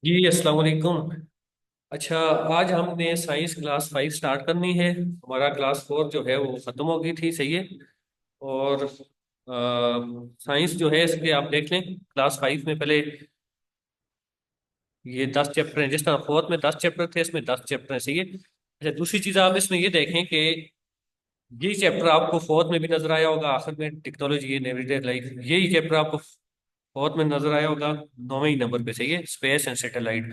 जी अस्सलाम वालेकुम। अच्छा, आज हमने साइंस क्लास 5 स्टार्ट करनी है। हमारा क्लास 4 जो है वो ख़त्म हो गई थी, सही है। और साइंस जो है इसके आप देख लें, क्लास 5 में पहले ये 10 चैप्टर हैं। जिस तरह फोर्थ में 10 चैप्टर थे, इसमें 10 चैप्टर हैं, सही है। अच्छा, दूसरी चीज़ आप इसमें ये देखें कि यही चैप्टर आपको फोर्थ में भी नजर आया होगा, आखिर में टेक्नोलॉजी इन एवरीडे लाइफ, यही चैप्टर आपको फोर्थ में नजर आया होगा 9वें नंबर पे, सही है, स्पेस एंड सैटेलाइट।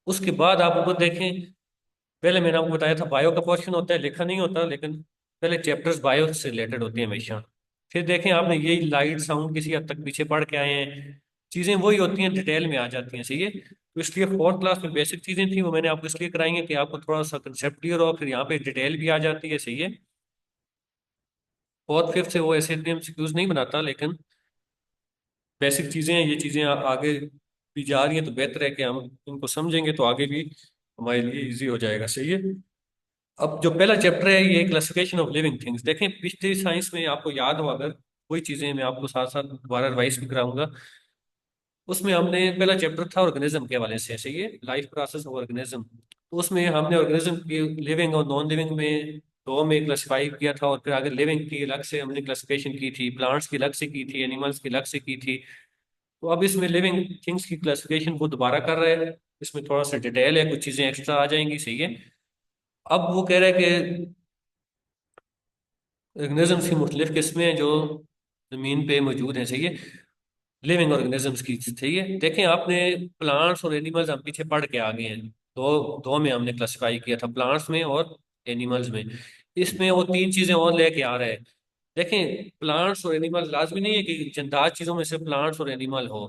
उसके बाद आप ऊपर देखें, पहले मैंने आपको बताया था बायो का पोर्शन होता है, लिखा नहीं होता, लेकिन पहले चैप्टर्स बायो से रिलेटेड होती हैं हमेशा। फिर देखें आपने यही लाइट साउंड किसी हद तक पीछे पढ़ के आए हैं, चीज़ें वही होती हैं, डिटेल में आ जाती हैं, सही है। तो इसलिए फोर्थ क्लास में बेसिक चीज़ें थी, वो मैंने आपको इसलिए कराई हैं कि आपको थोड़ा सा कंसेप्ट क्लियर हो, फिर यहाँ पे डिटेल भी आ जाती है, सही है। फोर्थ फिफ्थ से वो ऐसे इतने एमसीक्यूज नहीं बनाता, लेकिन बेसिक चीज़ें हैं, ये चीज़ें आगे भी जा रही हैं, तो बेहतर है कि हम इनको समझेंगे तो आगे भी हमारे लिए इजी हो जाएगा, सही है। अब जो पहला चैप्टर है ये क्लासिफिकेशन ऑफ लिविंग थिंग्स। देखें, पिछली साइंस में आपको याद हो अगर, वही चीजें मैं आपको साथ साथ दोबारा रिवाइज भी कराऊंगा। उसमें हमने पहला चैप्टर था ऑर्गेनिज्म के हवाले से, सही है, लाइफ प्रोसेस ऑफ ऑर्गेनिज्म। तो उसमें हमने ऑर्गेनिज्म की लिविंग और नॉन लिविंग में दो में क्लासिफाई किया था, और फिर आगे लिविंग की अलग से हमने क्लासिफिकेशन की थी, प्लांट्स की अलग से की थी, एनिमल्स की अलग से की थी। तो अब इसमें लिविंग थिंग्स की क्लासिफिकेशन वो दोबारा कर रहे हैं। इसमें थोड़ा सा डिटेल है, कुछ चीजें एक्स्ट्रा आ जाएंगी, सही है। अब वो कह रहे हैं कि ऑर्गेनिजम्स की मुख्तलिफ किस्में हैं जो जमीन पे मौजूद हैं, सही है, लिविंग ऑर्गेनिजम्स की, सही है। देखें आपने, प्लांट्स और एनिमल्स हम पीछे पढ़ के आ गए हैं, दो दो में हमने क्लासिफाई किया था, प्लांट्स में और एनिमल्स में। इसमें वो तीन चीजें और लेके आ रहे हैं। देखें, प्लांट्स और एनिमल लाजमी नहीं है कि जंदार चीजों में से प्लांट्स और एनिमल हो।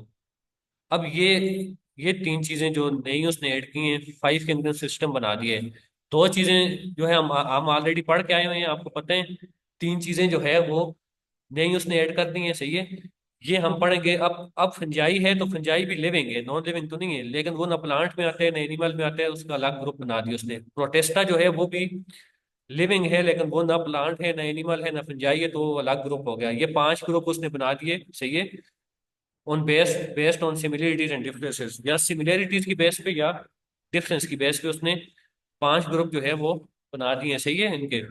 अब ये तीन चीजें जो नई उसने ऐड की हैं, 5 किंगडम सिस्टम बना दिए हैं। दो चीजें जो है हम ऑलरेडी पढ़ के आए हुए हैं, आपको पता है। तीन चीजें जो है वो नई उसने ऐड कर दी है, सही है। ये हम पढ़ेंगे। अब फंजाई है, तो फंजाई भी लिविंग है, नॉन लिविंग तो नहीं है, लेकिन वो ना प्लांट में आते हैं ना एनिमल में आते हैं, उसका अलग ग्रुप बना दिया उसने। प्रोटेस्टा जो है वो भी लिविंग है, लेकिन वो ना प्लांट है ना एनिमल है ना फंजाई है, तो वो अलग ग्रुप हो गया। ये 5 ग्रुप उसने बना दिए, सही है, on based on similarities and differences, या सिमिलरिटीज की बेस पे या डिफरेंस की बेस पे उसने 5 ग्रुप जो है वो बना दिए हैं, सही है इनके।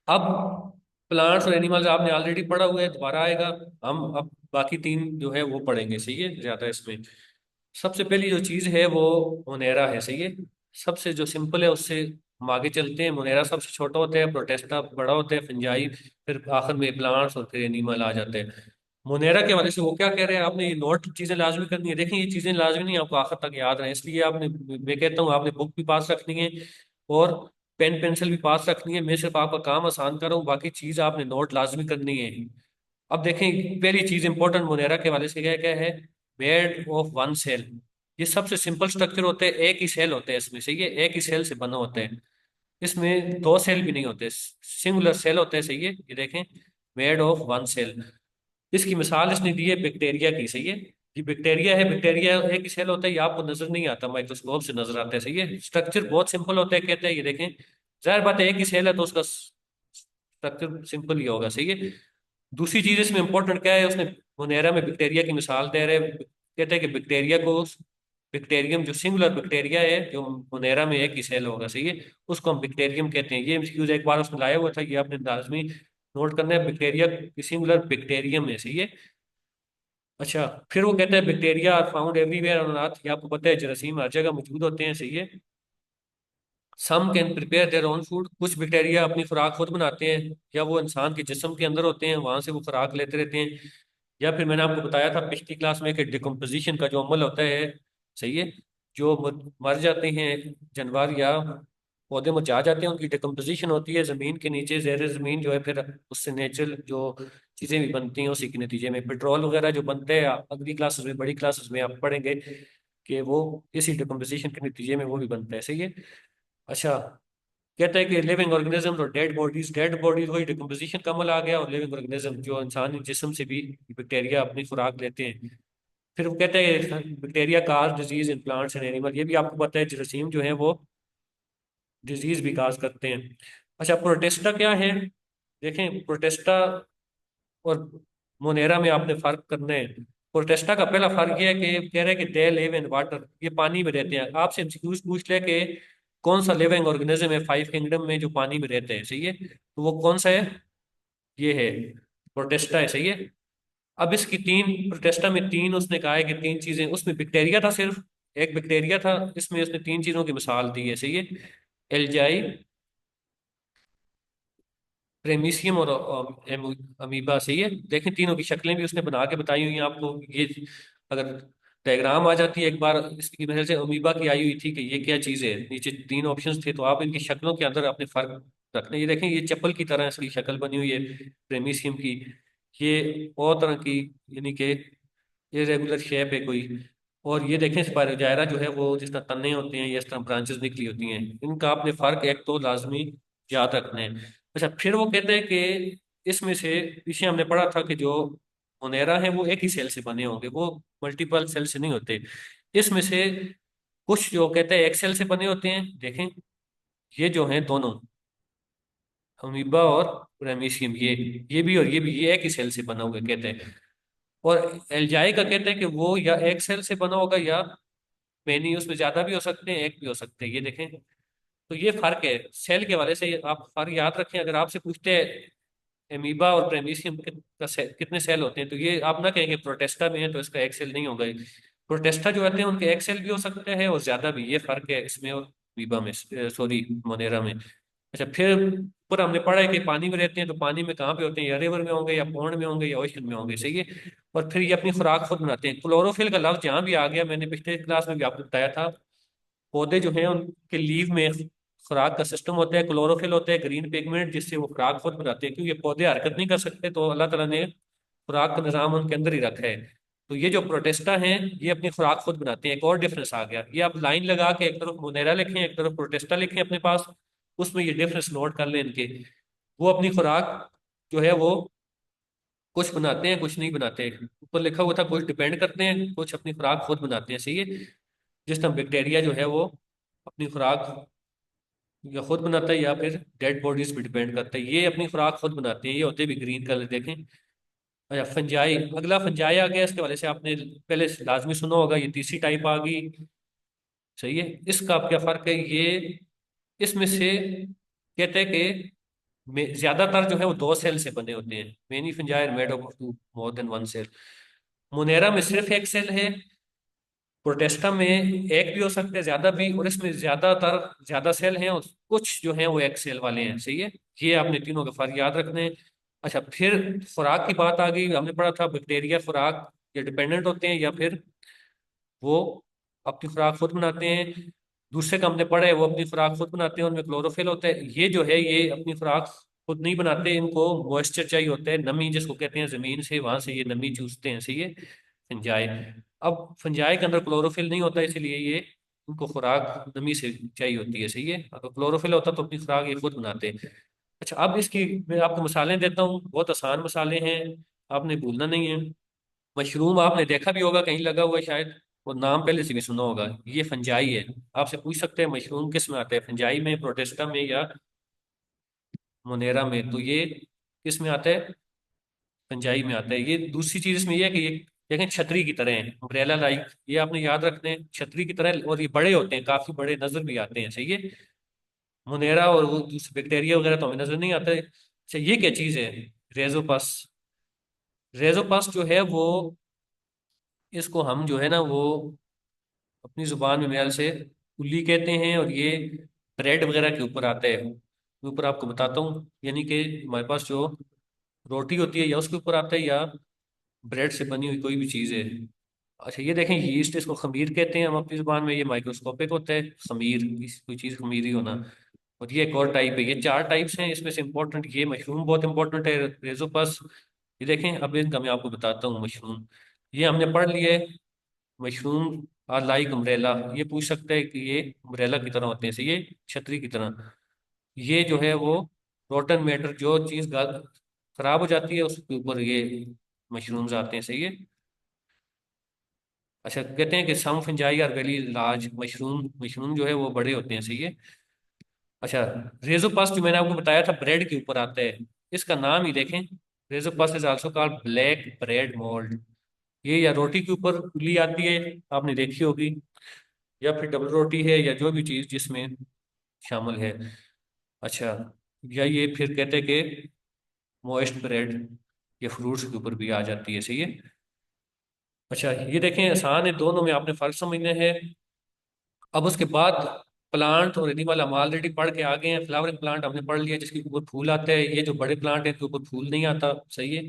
अब प्लांट्स और एनिमल्स आपने ऑलरेडी पढ़ा हुआ है, दोबारा आएगा। हम अब बाकी तीन जो है वो पढ़ेंगे, सही है, ज्यादा इसमें। सबसे पहली जो चीज है वो मोनेरा है, सही है। सबसे जो सिंपल है उससे हम आगे चलते हैं। मोनेरा सबसे छोटा होता है, प्रोटेस्टा बड़ा होता है, फंजाई फिर आखिर में प्लांट्स और फिर एनिमल आ जाते हैं। मोनेरा के हवाले से वो क्या कह रहे हैं, आपने ये नोट चीजें लाजमी करनी है। देखिए, ये चीजें लाजमी नहीं आपको आखिर तक याद रहे, इसलिए आपने, मैं कहता हूँ आपने बुक भी पास रखनी है और पेन पेंसिल भी पास रखनी है। मैं सिर्फ आपका काम आसान कर रहा हूँ, बाकी चीज आपने नोट लाजमी करनी है। अब देखें, पहली चीज इंपॉर्टेंट मोनेरा के हवाले से क्या क्या है, मेड ऑफ वन सेल। ये सबसे सिंपल स्ट्रक्चर होते हैं, एक ही सेल होते हैं इसमें, सही है, एक ही सेल से बना होते हैं। इसमें दो सेल भी नहीं होते, सिंगुलर सेल होते हैं, सही है। ये देखें, मेड ऑफ वन सेल। इसकी मिसाल इसने दी है बैक्टीरिया की, सही है। ये बैक्टीरिया है, बैक्टीरिया एक ही सेल होता है, ये आपको नजर नहीं आता, माइक्रोस्कोप से नजर आता है, सही है। स्ट्रक्चर बहुत सिंपल होता है, कहते हैं, ये देखें, जाहिर बात है एक ही सेल है तो उसका स्ट्रक्चर सिंपल ही होगा, सही है। दूसरी चीज इसमें इंपॉर्टेंट क्या है, उसने मोनेरा में बैक्टीरिया की मिसाल दे रहे हैं। कहते हैं कि बैक्टीरिया को, बैक्टीरियम जो सिंगुलर बैक्टीरिया है जो मोनेरा में एक ही सेल होगा, सही है, उसको हम बैक्टीरियम कहते हैं। ये एमसीक्यूज एक बार उसने लाया हुआ था, ये आपने लाजमी नोट करना है, बैक्टीरिया की सिंगुलर बैक्टीरियम है, सही है। अच्छा, फिर वो कहते हैं bacteria are found everywhere on earth, ये आपको पता है जरासीम हर जगह मौजूद होते हैं, सही है। Some can prepare their own food, कुछ बैक्टीरिया अपनी खुराक खुद बनाते हैं, या वो इंसान के जिस्म के अंदर होते हैं, वहां से वो खुराक लेते रहते हैं। या फिर मैंने आपको बताया था पिछली क्लास में कि डिकम्पोजिशन का जो अमल होता है, सही है, जो मर जाते हैं जानवर या पौधे मुरझा जाते हैं, उनकी डिकम्पोजिशन होती है जमीन के नीचे, ज़ेर जमीन जो है, फिर उससे नेचुरल जो चीजें भी बनती हैं, उसी के नतीजे में पेट्रोल वगैरह जो बनते हैं, अगली क्लासेस में, बड़ी क्लासेस में आप पढ़ेंगे कि वो इसी डिकम्पोजिशन के नतीजे में वो भी बनता है, सही है। अच्छा, कहता है कि लिविंग ऑर्गेनिज्म और डेड बॉडीज, डेड बॉडीज वही डिकम्पोजिशन का अमल आ गया, और लिविंग ऑर्गेनिज्म जो इंसानी जिस्म से भी बैक्टीरिया अपनी खुराक लेते हैं। फिर वो कहते हैं bacteria cause disease in plants and animal, ये भी आपको पता है जरासीम जो है वो डिजीज भी काज करते हैं। अच्छा, प्रोटेस्टा क्या है, देखें, प्रोटेस्टा और मोनेरा में आपने फर्क करना है। प्रोटेस्टा का पहला फर्क ये है कि कह रहे हैं कि दे लिव इन वाटर, ये पानी में रहते हैं। आपसे एमसीक्यूज पूछ ले कि कौन सा लिविंग ऑर्गेनिज्म है फाइव किंगडम में जो पानी में रहते हैं, सही है, तो वो कौन सा है? ये है प्रोटेस्टा है, सही है। अब इसकी तीन, प्रोटेस्टा में तीन उसने कहा है कि तीन चीजें, उसमें बैक्टीरिया था सिर्फ, एक बैक्टीरिया था, इसमें उसने तीन चीजों की मिसाल दी है, सही है। एल्जाई, प्रेमिसियम और अमीबा, सही है। देखें तीनों की शक्लें भी उसने बना के बताई हुई हैं आपको। ये अगर डायग्राम आ जाती है एक बार, इसकी वजह से अमीबा की आई हुई थी कि ये क्या चीज़ है, नीचे तीन ऑप्शंस थे, तो आप इनकी शक्लों के अंदर अपने फर्क रखने। ये देखें, ये चप्पल की तरह इसकी शक्ल बनी हुई है प्रेमिसियम की। ये और तरह की, यानी कि ये रेगुलर शेप है कोई। और ये देखें स्पाइरोजायरा जो है वो जिस तरह तने होते हैं या इस तरह ब्रांचेस निकली होती हैं, इनका आपने फर्क एक तो लाजमी याद रखना है। अच्छा, फिर वो कहते हैं कि इसमें से, पीछे हमने पढ़ा था कि जो मोनेरा है वो एक ही सेल से बने होंगे, वो मल्टीपल सेल से नहीं होते। इसमें से कुछ जो कहते हैं एक सेल से बने होते हैं, देखें ये जो हैं दोनों, अमीबा और प्रेमिशियम, ये भी और ये एक ही सेल से बना हुआ कहते हैं। और एल्जाई का कहते हैं कि वो या एक सेल से बना होगा या मैनी, उसमें ज्यादा भी हो सकते हैं, एक भी हो सकते हैं, ये देखें। तो ये फर्क है सेल के वाले से, आप फर्क याद रखें। अगर आपसे पूछते हैं एमीबा और प्रेमिसियम कितने सेल होते हैं, तो ये आप ना कहेंगे प्रोटेस्टा में है तो इसका एक सेल नहीं होगा। प्रोटेस्टा जो होते हैं उनके एक सेल भी हो सकते हैं और ज्यादा भी, ये फर्क है इसमें और अमीबा में, सॉरी मोनेरा में। अच्छा, फिर ऊपर हमने पढ़ा है कि पानी में रहते हैं, तो पानी में कहाँ पे होते हैं, या रिवर में होंगे या पौंड में होंगे या ओशन में होंगे, सही है। और फिर ये अपनी खुराक खुद बनाते हैं। क्लोरोफिल का लफ्ज जहाँ भी आ गया, मैंने पिछले क्लास में भी आपको बताया था, पौधे जो हैं उनके लीव में खुराक का सिस्टम होता है, क्लोरोफिल होता है, ग्रीन पिगमेंट, जिससे वो खुराक खुद बनाते हैं। क्योंकि ये पौधे हरकत नहीं कर सकते, तो अल्लाह ताला ने खुराक का निज़ाम उनके अंदर ही रखा है। तो ये जो प्रोटेस्टा हैं ये अपनी खुराक खुद बनाते हैं। एक और डिफरेंस आ गया, ये आप लाइन लगा के एक तरफ मोनेरा लिखें एक तरफ प्रोटेस्टा लिखें अपने पास, उसमें ये डिफरेंस नोट कर लें इनके। वो अपनी खुराक जो है वो कुछ बनाते हैं कुछ नहीं बनाते। ऊपर लिखा हुआ था कुछ डिपेंड करते हैं, कुछ अपनी खुराक खुद बनाते हैं, सही है। जिस तरह बैक्टीरिया जो है वो अपनी खुराक या खुद बनाता है या फिर डेड बॉडीज पे डिपेंड करता है, ये अपनी खुराक खुद बनाते हैं। ये होते भी ग्रीन कलर, देखें। अच्छा, फंजाई, अगला फंजाई आ गया, इसके वाले से आपने पहले लाजमी सुना होगा, ये तीसरी टाइप आ गई, सही है। इसका अब क्या फर्क है, ये इसमें से कहते हैं कि ज्यादातर जो है वो दो सेल से बने होते हैं। Many fungi made of two more than one cell. Monera में सिर्फ एक सेल है, प्रोटेस्टा में एक भी हो सकते हैं ज्यादा भी, और इसमें ज्यादातर ज्यादा सेल हैं और कुछ जो हैं वो एक सेल वाले हैं, सही है। ये आपने तीनों के फर्क याद रखने हैं। अच्छा, फिर खुराक की बात आ गई। हमने पढ़ा था बैक्टीरिया खुराक या डिपेंडेंट होते हैं या फिर वो अपनी खुराक खुद बनाते हैं। दूसरे का हमने पढ़ा है वो अपनी खुराक खुद बनाते हैं, उनमें क्लोरोफिल होता है। ये जो है ये अपनी खुराक खुद नहीं बनाते, इनको मॉइस्चर चाहिए होता है, नमी जिसको कहते हैं, जमीन से वहां से ये नमी चूसते हैं, सही है, फंजाई। अब फंजाई के अंदर क्लोरोफिल नहीं होता, इसलिए ये उनको खुराक नमी से चाहिए होती है, सही है। अगर क्लोरोफिल होता तो अपनी खुराक ये खुद बनाते हैं। अच्छा, अब इसकी मैं आपको मिसालें देता हूँ, बहुत आसान मिसालें हैं, आपने भूलना नहीं है। मशरूम आपने देखा भी होगा कहीं लगा हुआ है शायद, और नाम पहले से भी सुना होगा, ये फंजाई है। आपसे पूछ सकते हैं मशरूम किस में आता है, फंजाई में, प्रोटेस्टा में या मोनेरा में, तो ये किस में आता है, फंजाई में आता है। ये दूसरी चीज इसमें ये है कि ये देखें छतरी की तरह है, अम्ब्रेला लाइक, ये आपने याद रखते हैं, छतरी की तरह, और ये बड़े होते हैं, काफी बड़े नजर भी आते हैं, सही है। मोनेरा और वो दूसरे बैक्टीरिया वगैरह तो हमें नजर नहीं आता है। अच्छा, ये क्या चीज है, रेजोपस। रेजोपस जो है वो, इसको हम जो है ना वो अपनी जुबान में मेल से कुल्ली कहते हैं, और ये ब्रेड वगैरह के ऊपर आता है। मैं ऊपर आपको बताता हूँ, यानी कि हमारे पास जो रोटी होती है या उसके ऊपर आता है या ब्रेड से बनी हुई कोई भी चीज़ है। अच्छा, ये देखें यीस्ट, इसको खमीर कहते हैं हम अपनी जुबान में, ये माइक्रोस्कोपिक होता है खमीर, कोई चीज़ खमीरी होना। और ये एक और टाइप है, ये चार टाइप्स हैं इसमें से इंपॉर्टेंट, ये मशरूम बहुत इंपॉर्टेंट है, रेजोपस। ये देखें, अब इनका मैं आपको बताता हूँ। मशरूम ये हमने पढ़ लिए, मशरूम आर लाइक अम्ब्रेला, ये पूछ सकते हैं कि ये अम्ब्रेला की तरह होते हैं, सही ये छतरी की तरह। ये जो है वो रोटन मैटर, जो चीज़ खराब हो जाती है उसके ऊपर ये मशरूम्स आते हैं, सही है। अच्छा, कहते हैं कि some fungi are very large, mushroom mushroom जो है वो बड़े होते हैं, सही है। अच्छा, रेजोपास जो मैंने आपको बताया था ब्रेड के ऊपर आता है, इसका नाम ही देखें, रेजो पस is also called black bread mould. ये या रोटी के ऊपर उंगली आती है, आपने देखी होगी, या फिर डबल रोटी है, या जो भी चीज जिसमें शामिल है। अच्छा, या ये फिर कहते हैं कि मॉइस्ट ब्रेड, ये फ्रूट्स के ऊपर भी आ जाती है, सही है। अच्छा, ये देखें आसान है, दोनों में आपने फर्क समझना है। अब उसके बाद प्लांट और एनिमल हम ऑलरेडी पढ़ के आ गए हैं। फ्लावरिंग प्लांट हमने पढ़ लिया जिसके ऊपर फूल आता है। ये जो बड़े प्लांट है इनके ऊपर फूल नहीं आता, सही है।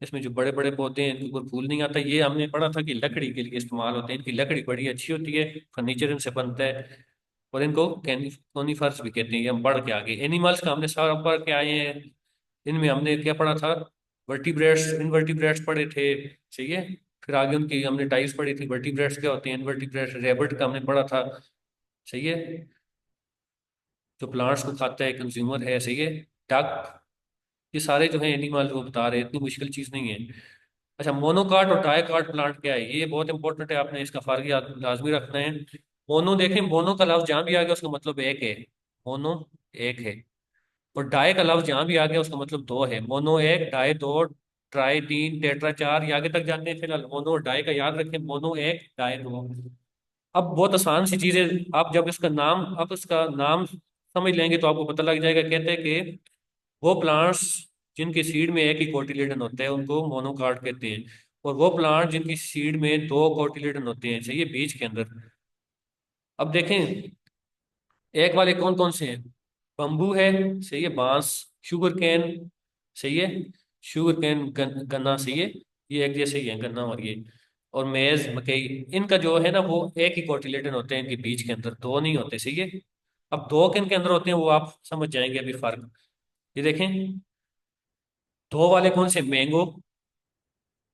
इसमें जो बड़े बड़े पौधे हैं इनके ऊपर फूल नहीं आता। ये हमने पढ़ा था कि लकड़ी के लिए इस्तेमाल होते हैं, इनकी लकड़ी बड़ी अच्छी होती है, फर्नीचर इनसे बनता है। और इनको कोनिफर्स भी कहते हैं, ये हम पढ़ के आगे। एनिमल्स का हमने सारा पढ़ के आए हैं। इनमें हमने क्या पढ़ा था, वर्टिब्रेट्स इनवर्टिब्रेट्स पढ़े थे, सही है। फिर आगे उनकी हमने टाइप्स पढ़ी थी, वर्टिब्रेट्स क्या होते हैं, इनवर्टिब्रेट्स, रेबट का हमने पढ़ा था, सही है, जो प्लांट्स को खाता है, कंज्यूमर है, सही है। डक, ये सारे जो है एनिमल वो बता रहे हैं, इतनी मुश्किल चीज़ नहीं है। अच्छा, मोनोकाट और डायकाट प्लांट क्या है, ये बहुत इंपॉर्टेंट है, आपने इसका फर्क याद लाजमी रखना है। मोनो देखें, मोनो का लफ्ज जहाँ भी आ गया उसका मतलब एक है, मोनो एक है। और डाई का लफ्ज जहाँ भी आ गया उसका मतलब दो है, मोनो एक, डाई दो, ट्राई तीन, टेट्रा चार, ये आगे तक जाते हैं। फिलहाल मोनो और डाई का याद रखें, मोनो एक, डाई दो। अब बहुत आसान सी चीजें, आप जब इसका नाम, आप इसका नाम समझ लेंगे तो आपको पता लग जाएगा। कहते हैं कि वो प्लांट्स जिनकी सीड में एक ही कोटिलेडन होता है उनको मोनोकाट कहते हैं। और वो प्लांट जिनकी सीड में दो कोटिलेडन होते हैं, सही है, बीज के अंदर। अब देखें एक वाले कौन कौन से हैं। बम्बू है, सही है, बांस, शुगर कैन, सही है, शुगर कैन, गन्ना, सही है, ये एक जैसे ही है गन्ना और ये। और मेज, मकई, इनका जो है ना वो एक ही कोटिलेडन होते हैं, इनके बीज के अंदर दो नहीं होते, सही है। अब दो किन के अंदर होते हैं वो आप समझ जाएंगे अभी फर्क। ये देखें, दो वाले कौन से, मैंगो,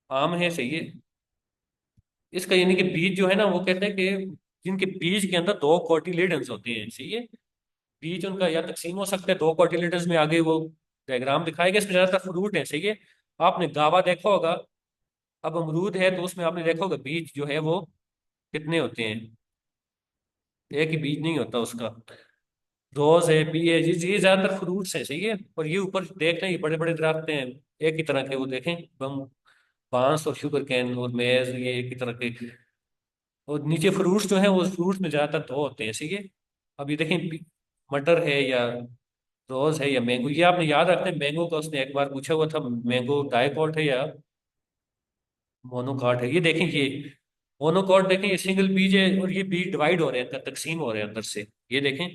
आम है, सही है। इसका यानी कि बीज जो है ना वो कहते हैं कि जिनके बीज के अंदर दो कोटिलेडन्स होते हैं, सही है। बीज उनका या तकसीम हो सकता है दो कोटिलेडन्स में, आगे वो डायग्राम दिखाएगा। इसमें ज्यादातर फ्रूट है, सही है। आपने गावा देखा होगा, अब अमरूद है तो उसमें आपने देखा होगा बीज जो है वो कितने होते हैं, एक ही बीज नहीं होता उसका। रोज है, पी है, ये ज्यादातर फ्रूट्स है, सही है। और ये ऊपर देख रहे हैं, ये बड़े बड़े दरख्त हैं, एक ही तरह के, वो देखें, बम, बांस और शुगर कैन और मेज, ये एक ही तरह के। और नीचे फ्रूट्स जो है वो फ्रूट्स में ज्यादातर दो होते हैं, सही है। अब ये देखें, मटर है या रोज है या मैंगो, ये आपने याद रखना है। मैंगो का उसने एक बार पूछा हुआ था, मैंगो डाइकॉट है या मोनोकॉट है। ये देखें, ये मोनोकॉट देखें, ये सिंगल बीज है और ये बीज डिवाइड हो रहे हैं अंदर, तकसीम हो रहे हैं अंदर से, ये देखें।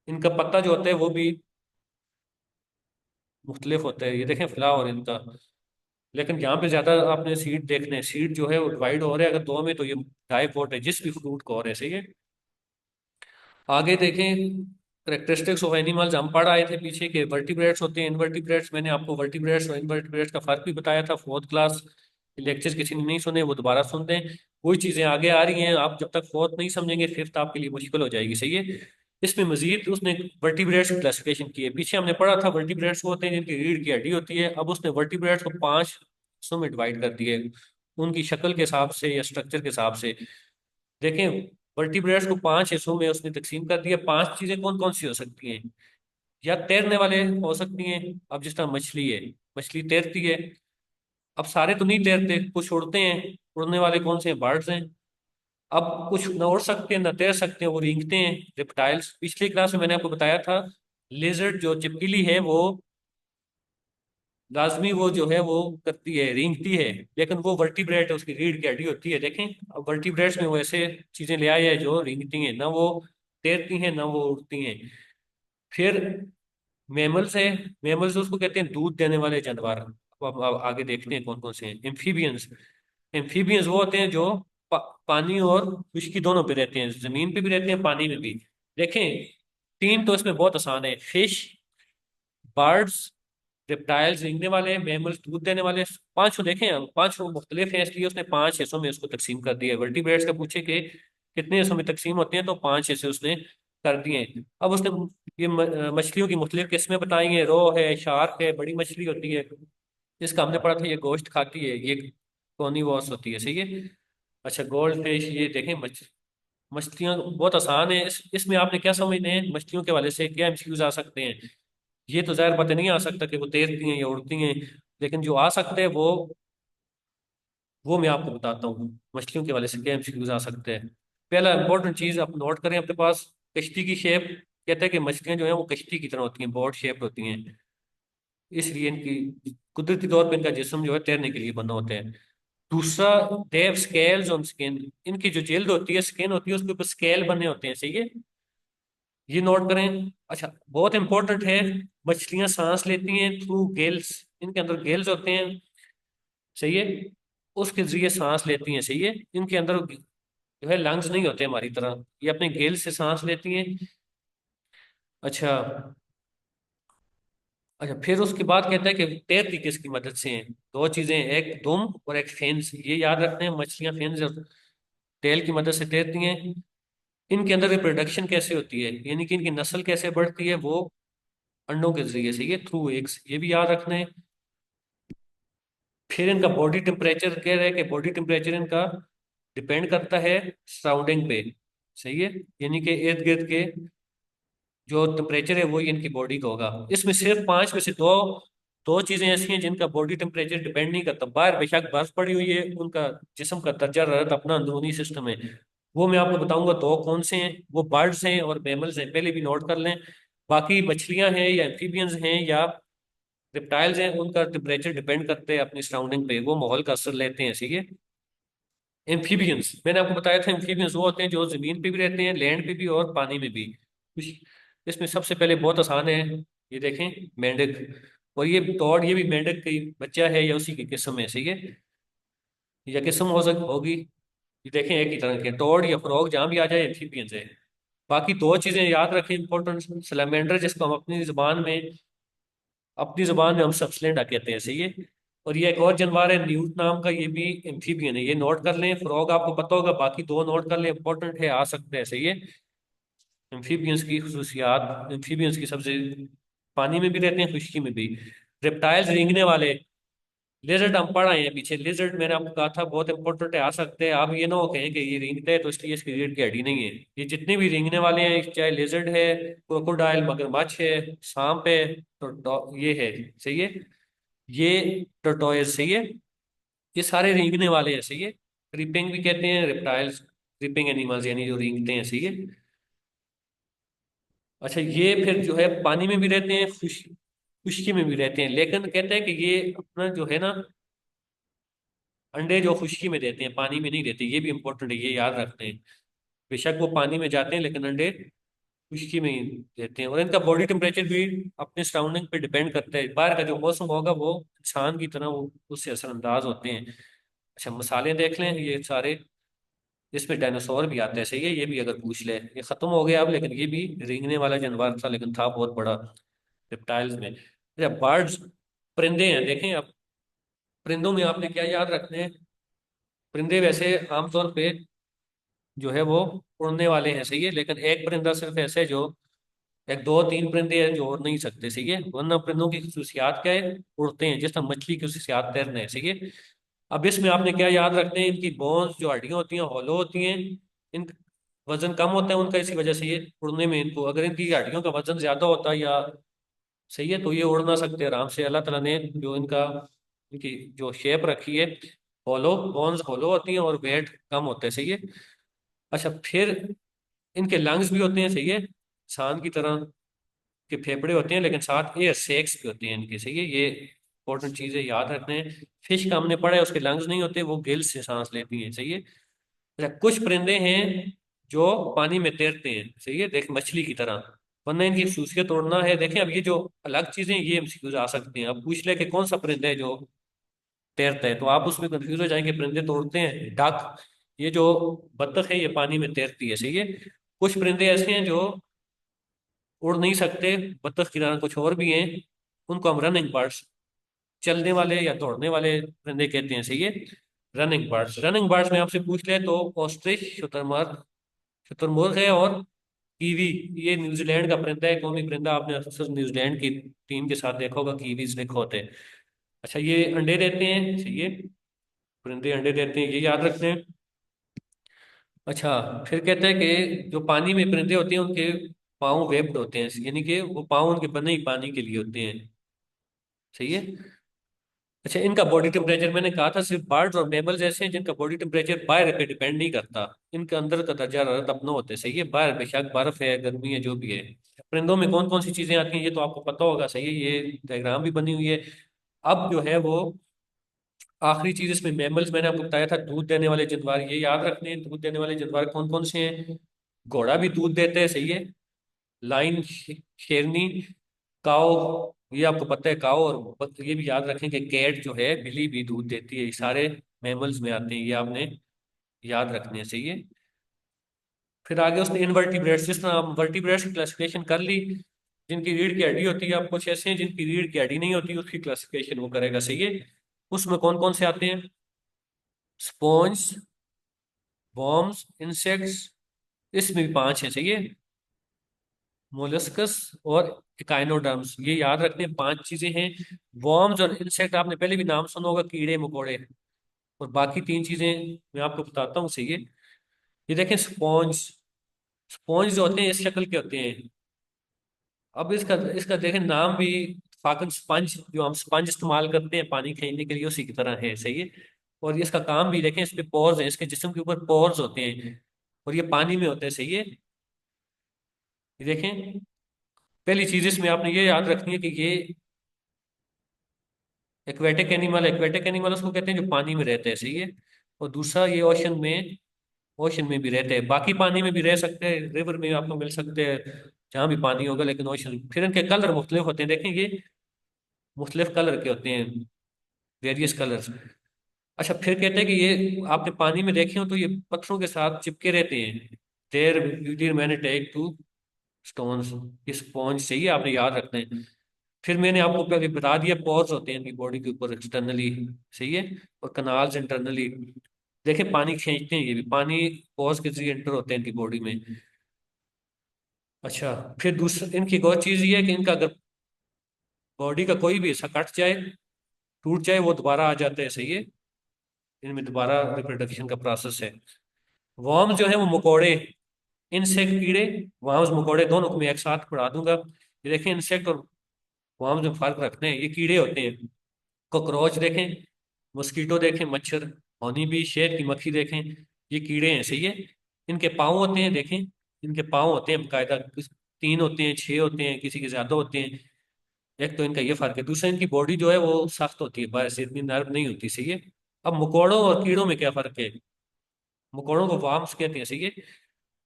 इनका पत्ता जो होता है वो भी मुख्तलिफ होता है, ये देखें फ्लावर इनका। लेकिन यहाँ पे ज्यादा आपने सीड देखने हैं, सीड जो है वो डिवाइड हो रहे हैं अगर दो में, तो ये डाइकॉट है जिस भी फ्रूट को हो रहे हैं, सही है। आगे देखें, करेक्टरिस्टिक्स ऑफ एनिमल्स हम पढ़ आए थे पीछे के वर्टिब्रेट्स होते हैं, इनवर्टिब्रेट्स। मैंने आपको वर्टिब्रेट्स और इनवर्टिब्रेट्स का फर्क भी बताया था फोर्थ क्लास लेक्चर्स, किसी ने नहीं सुने वो दोबारा सुन लें। वही चीजें आगे आ रही हैं, आप जब तक फोर्थ नहीं समझेंगे फिफ्थ आपके लिए मुश्किल हो जाएगी, सही है। इसमें मजीद उसने वर्टिब्रेट्स की क्लासिफिकेशन की है। पीछे हमने पढ़ा था वर्टिब्रेट्स वो होते हैं जिनकी रीढ़ की हड्डी होती है, अब उसने वर्टिब्रेट्स को पांच हिस्सों में डिवाइड कर दिया है, उनकी शक्ल के हिसाब से या स्ट्रक्चर के हिसाब से। देखें, वर्टिब्रेट्स को पांच हिस्सों में उसने तकसीम कर दिया। पांच चीजें कौन कौन सी हो सकती हैं, या तैरने वाले हो सकती हैं। अब जिस तरह मछली है, मछली तैरती है। अब सारे तो नहीं तैरते, कुछ उड़ते हैं, उड़ने वाले कौन से हैं, बर्ड्स हैं। अब कुछ न उड़ सकते हैं न तैर सकते हैं, वो रेंगते हैं, रिप्टाइल्स। पिछली क्लास में मैंने आपको बताया था, लेजर्ड जो चिपकली है वो लाजमी वो जो है वो करती है, रेंगती है। लेकिन वो वर्टिब्रेट है, उसकी रीढ़ की हड्डी होती है, देखें। अब वर्टिब्रेट्स में वो ऐसे चीजें ले आए हैं जो रेंगती हैं, ना वो तैरती हैं ना वो उड़ती हैं। फिर मैमल्स है, मैमल्स उसको कहते हैं दूध देने वाले जानवर। अब आगे देखते हैं कौन कौन से हैं। एम्फीबियंस, एम्फीबियंस वो होते हैं जो पानी और खुश्की दोनों पे रहते हैं, जमीन पे भी रहते हैं, पानी में भी। देखें, तीन तो इसमें बहुत आसान है, फिश, बर्ड्स, रेप्टाइल्स रेंगने वाले, मैमल्स दूध देने वाले। पांचों देखें, हम पांचों मुख्तलिफ हैं इसलिए उसने पांच हिस्सों में उसको तकसीम कर दिया है। वर्टिब्रेट्स का पूछे कि कितने हिस्सों में तकसीम होते हैं, तो पांच हिस्से उसने कर दिए हैं। अब उसने ये मछलियों की मुख्तलिफ किस्में बताई हैं, रो है, शार्क है, बड़ी मछली होती है, इसका हमने पढ़ा था ये गोश्त खाती है, ये कॉर्निवोरस होती है, सही है। अच्छा, गोल्ड फिश, ये देखें मछलियां बहुत आसान है। इसमें आपने क्या समझते हैं, मछलियों के हवाले से क्या एमसीक्यूज आ सकते हैं। ये तो जाहिर बात है नहीं आ सकता कि वो तैरती हैं या उड़ती हैं, लेकिन जो आ सकते हैं वो मैं आपको बताता हूँ। मछलियों के वाले से क्या एमसीक्यूज आ सकते हैं। पहला इंपॉर्टेंट चीज आप नोट करें अपने पास, कश्ती की शेप। कहते हैं कि मछलियां जो है वो कश्ती की तरह होती हैं, बोट शेप होती हैं, इसलिए इनकी कुदरती तौर पर इनका जिस्म जो है तैरने के लिए बना होता है। दूसरा, they have scales on skin. इनकी जो जिल्द होती है, स्किन होती है, उसके ऊपर स्केल बने होते हैं, सही है, ये नोट करें। अच्छा, बहुत इंपॉर्टेंट है, मछलियां सांस लेती हैं थ्रू गिल्स। इनके अंदर गिल्स होते हैं, सही है, उसके जरिए सांस लेती हैं, सही है। इनके अंदर जो है लंग्स नहीं होते हमारी तरह, ये अपने गिल से सांस लेती हैं। अच्छा, अच्छा, फिर उसके बाद कहता है कि तैरती किसकी मदद से हैं। दो चीजें, एक दुम और एक फेन्स, ये याद रखते हैं, मछलियां फेन्स और टेल की मदद से तैरती हैं। इनके अंदर रिप्रोडक्शन कैसे होती है, यानी कि इनकी नस्ल कैसे बढ़ती है, वो अंडों के जरिए से, ये थ्रू एग्स, ये भी याद रखना है। फिर इनका बॉडी टेम्परेचर कह रहे हैं कि बॉडी टेम्परेचर इनका डिपेंड करता है सराउंडिंग पे, सही है, यानी कि इर्द गिर्द के जो टेम्परेचर है वही इनकी बॉडी का होगा। इसमें सिर्फ पांच में से दो दो चीजें ऐसी हैं जिनका बॉडी टेम्परेचर डिपेंड नहीं करता। बाहर बेशक बर्फ पड़ी हुई है, उनका जिस्म का दर्जा हरारत अपना अंदरूनी सिस्टम है, वो मैं आपको बताऊंगा दो कौन से हैं। वो बर्ड्स हैं और मैमल्स हैं, पहले भी नोट कर लें। बाकी मछलियां हैं या एम्फीबियंस हैं या रिप्टाइल्स हैं, उनका टेम्परेचर डिपेंड करते हैं अपनी सराउंडिंग पे, वो माहौल का असर लेते हैं, ठीक है। एम्फीबियंस मैंने आपको बताया था, एम्फीबियंस वो होते हैं जो जमीन पे भी रहते हैं, लैंड पे भी और पानी में भी। इसमें सबसे पहले बहुत आसान है, ये देखें, मेंढक। और ये तोड़, ये भी मेंढक की बच्चा है या उसी की किस्म है, सही है, या किस्म होगी। ये देखें एक ही तरह के तोड़ या फ्रॉग जहां भी आ जाए एम्फीबियंस है। बाकी दो चीजें याद रखें इंपॉर्टेंट, सैलमेंडर जिसको हम अपनी जुबान में हम सबसलेंडा कहते हैं, सही है। और ये एक और जानवर है न्यूट नाम का, ये भी एम्फीबियन है, ये नोट कर लें। फ्रॉग आपको पता होगा, बाकी दो नोट कर लें, इंपॉर्टेंट है, आ सकते हैं, सही है। एम्फीबियंस की खसूसियात, एम्फीबियंस की सबसे, पानी में भी रहते हैं खुश्की में भी। रेप्टाइल्स, रेंगने वाले। लिजर्ड हम पढ़ आए हैं पीछे, लिजर्ड मैंने आपको कहा था बहुत इंपॉर्टेंट है, आ सकते हैं। आप ये ना हो कहें कि ये रेंगते हैं तो इसलिए इसकी रीढ़ की हड्डी नहीं है। ये जितने भी रेंगने वाले हैं, चाहे लिजर्ड है, क्रोकोडाइल मगरमच्छ है, सांप है, तो ये है, सही है, ये टर्टोइज, सही है, ये सारे रेंगने वाले हैं, सही है। क्रीपिंग भी कहते हैं रेप्टाइल्स, क्रीपिंग एनिमल्स यानी जो रेंगते हैं, सही है। अच्छा, ये फिर जो है पानी में भी रहते हैं, खुश्की में भी रहते हैं, लेकिन कहते हैं कि ये अपना जो है ना, अंडे जो खुश्की में देते हैं, पानी में नहीं देते, ये भी इंपॉर्टेंट है, ये याद रखते हैं। बेशक वो पानी में जाते हैं लेकिन अंडे खुश्की में ही देते हैं। और इनका बॉडी टेम्परेचर भी अपने सराउंडिंग पे डिपेंड करता है, बाहर का जो मौसम होगा वो इंसान की तरह वो उससे असरअंदाज होते हैं। अच्छा, मसाले देख लें ये सारे, इसमें डायनासोर भी आते हैं, सही है, ये भी अगर पूछ ले, ये खत्म हो गया अब, लेकिन ये भी रेंगने वाला जानवर था, लेकिन था बहुत बड़ा रिप्टाइल्स में। अच्छा, बर्ड्स, परिंदे हैं, देखें आप, परिंदों में आपने क्या याद रखने हैं। परिंदे वैसे आमतौर पे जो है वो उड़ने वाले हैं, सही है, लेकिन एक परिंदा सिर्फ ऐसे है जो, एक दो तीन परिंदे हैं जो उड़ नहीं सकते, सही है, वरना परिंदों की खसूसियात क्या है, उड़ते हैं, जिस तरह मछली की खसूसियात तैरने हैं, सही है। अब इसमें आपने क्या याद रखते हैं, इनकी बोन्स जो हड्डियां होती हैं हॉलो होती हैं, इन वजन कम होता है उनका, इसी वजह से ये उड़ने में, इनको अगर इनकी हड्डियों का वजन ज्यादा होता या, सही है, तो ये उड़ ना सकते आराम से। अल्लाह ताला ने जो इनका, इनकी जो शेप रखी है, हॉलो बोन्स हॉलो होती हैं और वेट कम होता है, सही है। अच्छा, फिर इनके लंग्स भी होते हैं, सही है, इंसान की तरह के फेफड़े होते हैं, लेकिन साथ एयर सैक्स भी होते हैं इनके, सही है, ये इंपॉर्टेंट चीजें याद रखना है। फिश का हमने पढ़ा है, उसके लंग्स नहीं होते, वो गिल्स से सांस लेती हैं, सही है। अच्छा, कुछ परिंदे हैं जो पानी में तैरते हैं, सही है, देख मछली की तरह, वरना इनकी खसूसियत तोड़ना है। देखें अब ये जो अलग चीजें, ये एमसीक्यूज आ सकते हैं। अब पूछ ले कि कौन सा परिंदा है जो तैरता है, तो आप उसमें कंफ्यूज हो जाएंगे, परिंदे तोड़ते हैं डक, ये जो बत्तख है ये पानी में तैरती है, सही है। कुछ परिंदे ऐसे हैं जो उड़ नहीं सकते, बत्तख की तरह, कुछ और भी हैं, उनको हम रनिंग बर्ड्स, चलने वाले या दौड़ने वाले परिंदे कहते हैं, सही है, रनिंग बर्ड्स। रनिंग बर्ड्स में आपसे पूछ ले तो ऑस्ट्रिच, शुतुरमुर्ग, शुतुरमुर्ग है, और कीवी, ये न्यूजीलैंड का परिंदा है, कौमी परिंदा, आपने अक्सर न्यूजीलैंड की टीम के साथ देखा होगा, कीवीज लिखे होते हैं। अच्छा, ये अंडे देते हैं, सही है, परिंदे अंडे देते हैं, ये याद रखते हैं। अच्छा, फिर कहते हैं कि जो पानी में परिंदे होते हैं उनके पाँव वेब्ड होते हैं, यानी कि वो पाँव उनके बने ही पानी के लिए होते हैं। सही है। अच्छा, इनका बॉडी टेम्परेचर मैंने कहा था सिर्फ बर्ड्स और मैमल्स ऐसे हैं जिनका बॉडी टेम्परेचर बाहर पे डिपेंड नहीं करता। इनके अंदर का दर्जा हरारत अपना होता है। सही है, बाहर बेशक बर्फ है, गर्मी है, जो भी है। परिंदों में कौन कौन सी चीजें आती हैं ये तो आपको पता होगा। सही है, ये डायग्राम भी बनी हुई है। अब जो है वो आखिरी चीज इसमें मैमल्स मैंने आपको बताया था, दूध देने वाले जानवर, ये याद रखने हैं। दूध देने वाले जानवर कौन कौन से हैं? घोड़ा भी दूध देते हैं। सही है। लाइन, शेरनी, काओ, ये आपको पता है काओ। और ये भी याद रखें कि कैट जो है, बिल्ली भी दूध देती है। ये सारे मैमल्स में आते हैं, ये आपने याद रखने हैं। सही है। फिर आगे उसने इनवर्टिब्रेट्स, जिस तरह हम वर्टिब्रेट्स की क्लासिफिकेशन कर ली, जिनकी रीढ़ की हड्डी होती है। आप कुछ ऐसे हैं जिनकी रीढ़ की हड्डी नहीं होती, उसकी क्लासिफिकेशन वो करेगा। सही है। उसमें कौन कौन से आते हैं? स्पॉन्ज, वॉर्म्स, इंसेक्ट्स, इसमें भी पांच है। सही है। मोलस्कस और इकाइनोडर्म्स, ये याद रखने हैं, पांच चीजें हैं। वॉर्म्स और इंसेक्ट आपने पहले भी नाम सुना होगा, कीड़े मकोड़े। और बाकी तीन चीजें मैं आपको बताता हूँ। सही है। ये देखें, स्पॉन्ज। स्पॉन्ज जो होते हैं इस शक्ल के होते हैं। अब इसका इसका देखें नाम भी, फाकन स्पंज, जो हम स्पंज इस्तेमाल करते हैं पानी खींचने के लिए, उसी की तरह है। सही है। और ये इसका काम भी देखें, इस पे पोर्स हैं, इसके जिस्म के ऊपर पोर्स होते हैं और ये पानी में होते हैं। सही है। ये देखें, पहली चीज इसमें आपने ये याद रखनी है कि ये एक्वेटिक एनिमल, एक्वेटिक एनिमल उसको कहते हैं जो पानी में रहते हैं। सही है। और दूसरा, ये ओशन में भी रहते हैं। बाकी पानी में भी रह सकते हैं, रिवर में आपको मिल सकते हैं, जहाँ भी पानी होगा। लेकिन ओशन, फिर इनके कलर मुख्तलिफ होते हैं। देखें, ये मुख्तलिफ कलर के होते हैं, वेरियस कलर्स। अच्छा, फिर कहते हैं कि ये आपने पानी में देखे हो तो ये पत्थरों के साथ चिपके रहते हैं। देर वीडियर मैंने टेक टू स्टोन्स, ये स्पॉन्ज। चाहिए आपने याद रखना है। फिर मैंने आपको पहले बता दिया, पॉर्स होते हैं इनकी बॉडी के ऊपर एक्सटर्नली। सही है। और कनाल्स इंटरनली। देखें, पानी खींचते हैं, ये भी पानी पॉर्स के जरिए एंटर होते हैं इनकी बॉडी में। अच्छा, फिर दूसरा इनकी एक और चीज ये है कि इनका अगर बॉडी का कोई भी हिस्सा कट जाए, टूट जाए, वो दोबारा आ जाता है। सही है। इनमें दोबारा रिप्रोडक्शन का प्रोसेस है। वर्म जो है वो मकोड़े, इंसेक्ट कीड़े, वर्म्स मकोड़े दोनों को मैं एक साथ पढ़ा दूंगा। ये देखें, इंसेक्ट और वर्म्स में फर्क रखते हैं, ये कीड़े होते हैं। कॉकरोच देखें, मस्कीटो देखें, मच्छर, होनी बी, शहद की मक्खी देखें, ये कीड़े हैं। सही है। इनके पाँव होते हैं, देखें, इनके पाँव होते हैं बाकायदा। तीन होते हैं, छह होते हैं, किसी के ज्यादा होते हैं। एक तो इनका ये फर्क है। दूसरा, इनकी बॉडी जो है वो सख्त होती है, बाहर से इतनी नर्म नहीं होती। सही है। अब मकोड़ों और कीड़ों में क्या फर्क है? मकोड़ों को वार्म्स कहते हैं। सही है।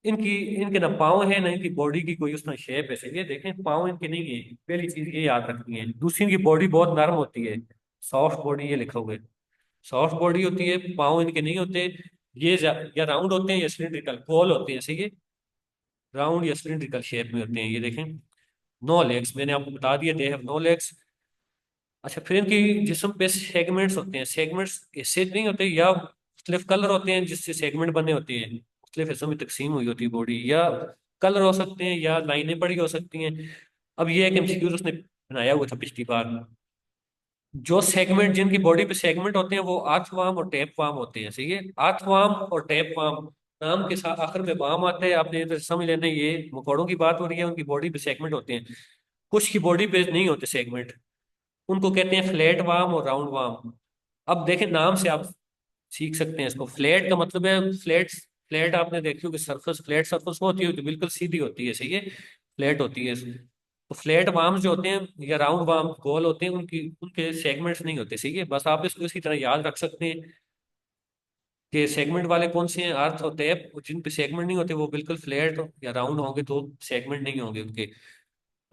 इनकी इनके ना पाँव है ना इनकी बॉडी की कोई उसमें शेप है। सही है। देखें, पाँव इनके नहीं है, पहली चीज ये याद रखनी है। दूसरी, इनकी बॉडी बहुत नरम होती है, सॉफ्ट बॉडी, ये लिखा हुआ है, सॉफ्ट बॉडी होती है। पाँव इनके नहीं होते, ये या राउंड होते हैं या सिलिंड्रिकल, गोल होते हैं। सही है। राउंड या सिलिंड्रिकल शेप में होते हैं। ये देखें, नो लेग्स, मैंने आपको बता दिया, दे हैव नो लेग्स। अच्छा, फिर इनकी जिस्म पे सेगमेंट्स होते हैं। सेगमेंट्स ऐसे नहीं होते, या मुख्तलिफ कलर होते हैं जिससे सेगमेंट बने होते हैं, मुख्तलिफ हिस्सों में तकसीम हुई होती है बॉडी, या कलर हो सकते हैं या लाइनें बड़ी हो सकती हैं। अब ये एक एमसीक्यूज उसने बनाया हुआ था पिछली बार। जो सेगमेंट, जिनकी बॉडी पे सेगमेंट होते हैं, वो आर्थवार्म और टैपवार्म होते हैं। सही है। आर्थवार्म और टैपवार्म, नाम के साथ आखिर में वार्म आता है, आपने इधर समझ लेना, ये मकोड़ों की बात हो रही है, उनकी बॉडी पे सेगमेंट होते हैं। कुछ की बॉडी पे नहीं होते सेगमेंट, उनको कहते हैं फ्लैट वार्म और राउंड वार्म। अब देखें, नाम से आप सीख सकते हैं इसको। फ्लैट का मतलब है फ्लैट, फ्लैट आपने देखी होगी सरफेस, फ्लैट सरफेस होती है जो बिल्कुल सीधी होती है। सही है, फ्लैट होती है। तो फ्लैट वार्म्स जो होते हैं या राउंड वार्म गोल होते हैं, उनकी उनके सेगमेंट्स नहीं होते। सही है। बस आप इसको इसी तरह याद रख सकते हैं कि सेगमेंट वाले कौन से हैं, अर्थ और टैप। और जिन पे सेगमेंट नहीं होते वो बिल्कुल फ्लैट या राउंड होंगे, तो सेगमेंट नहीं होंगे उनके।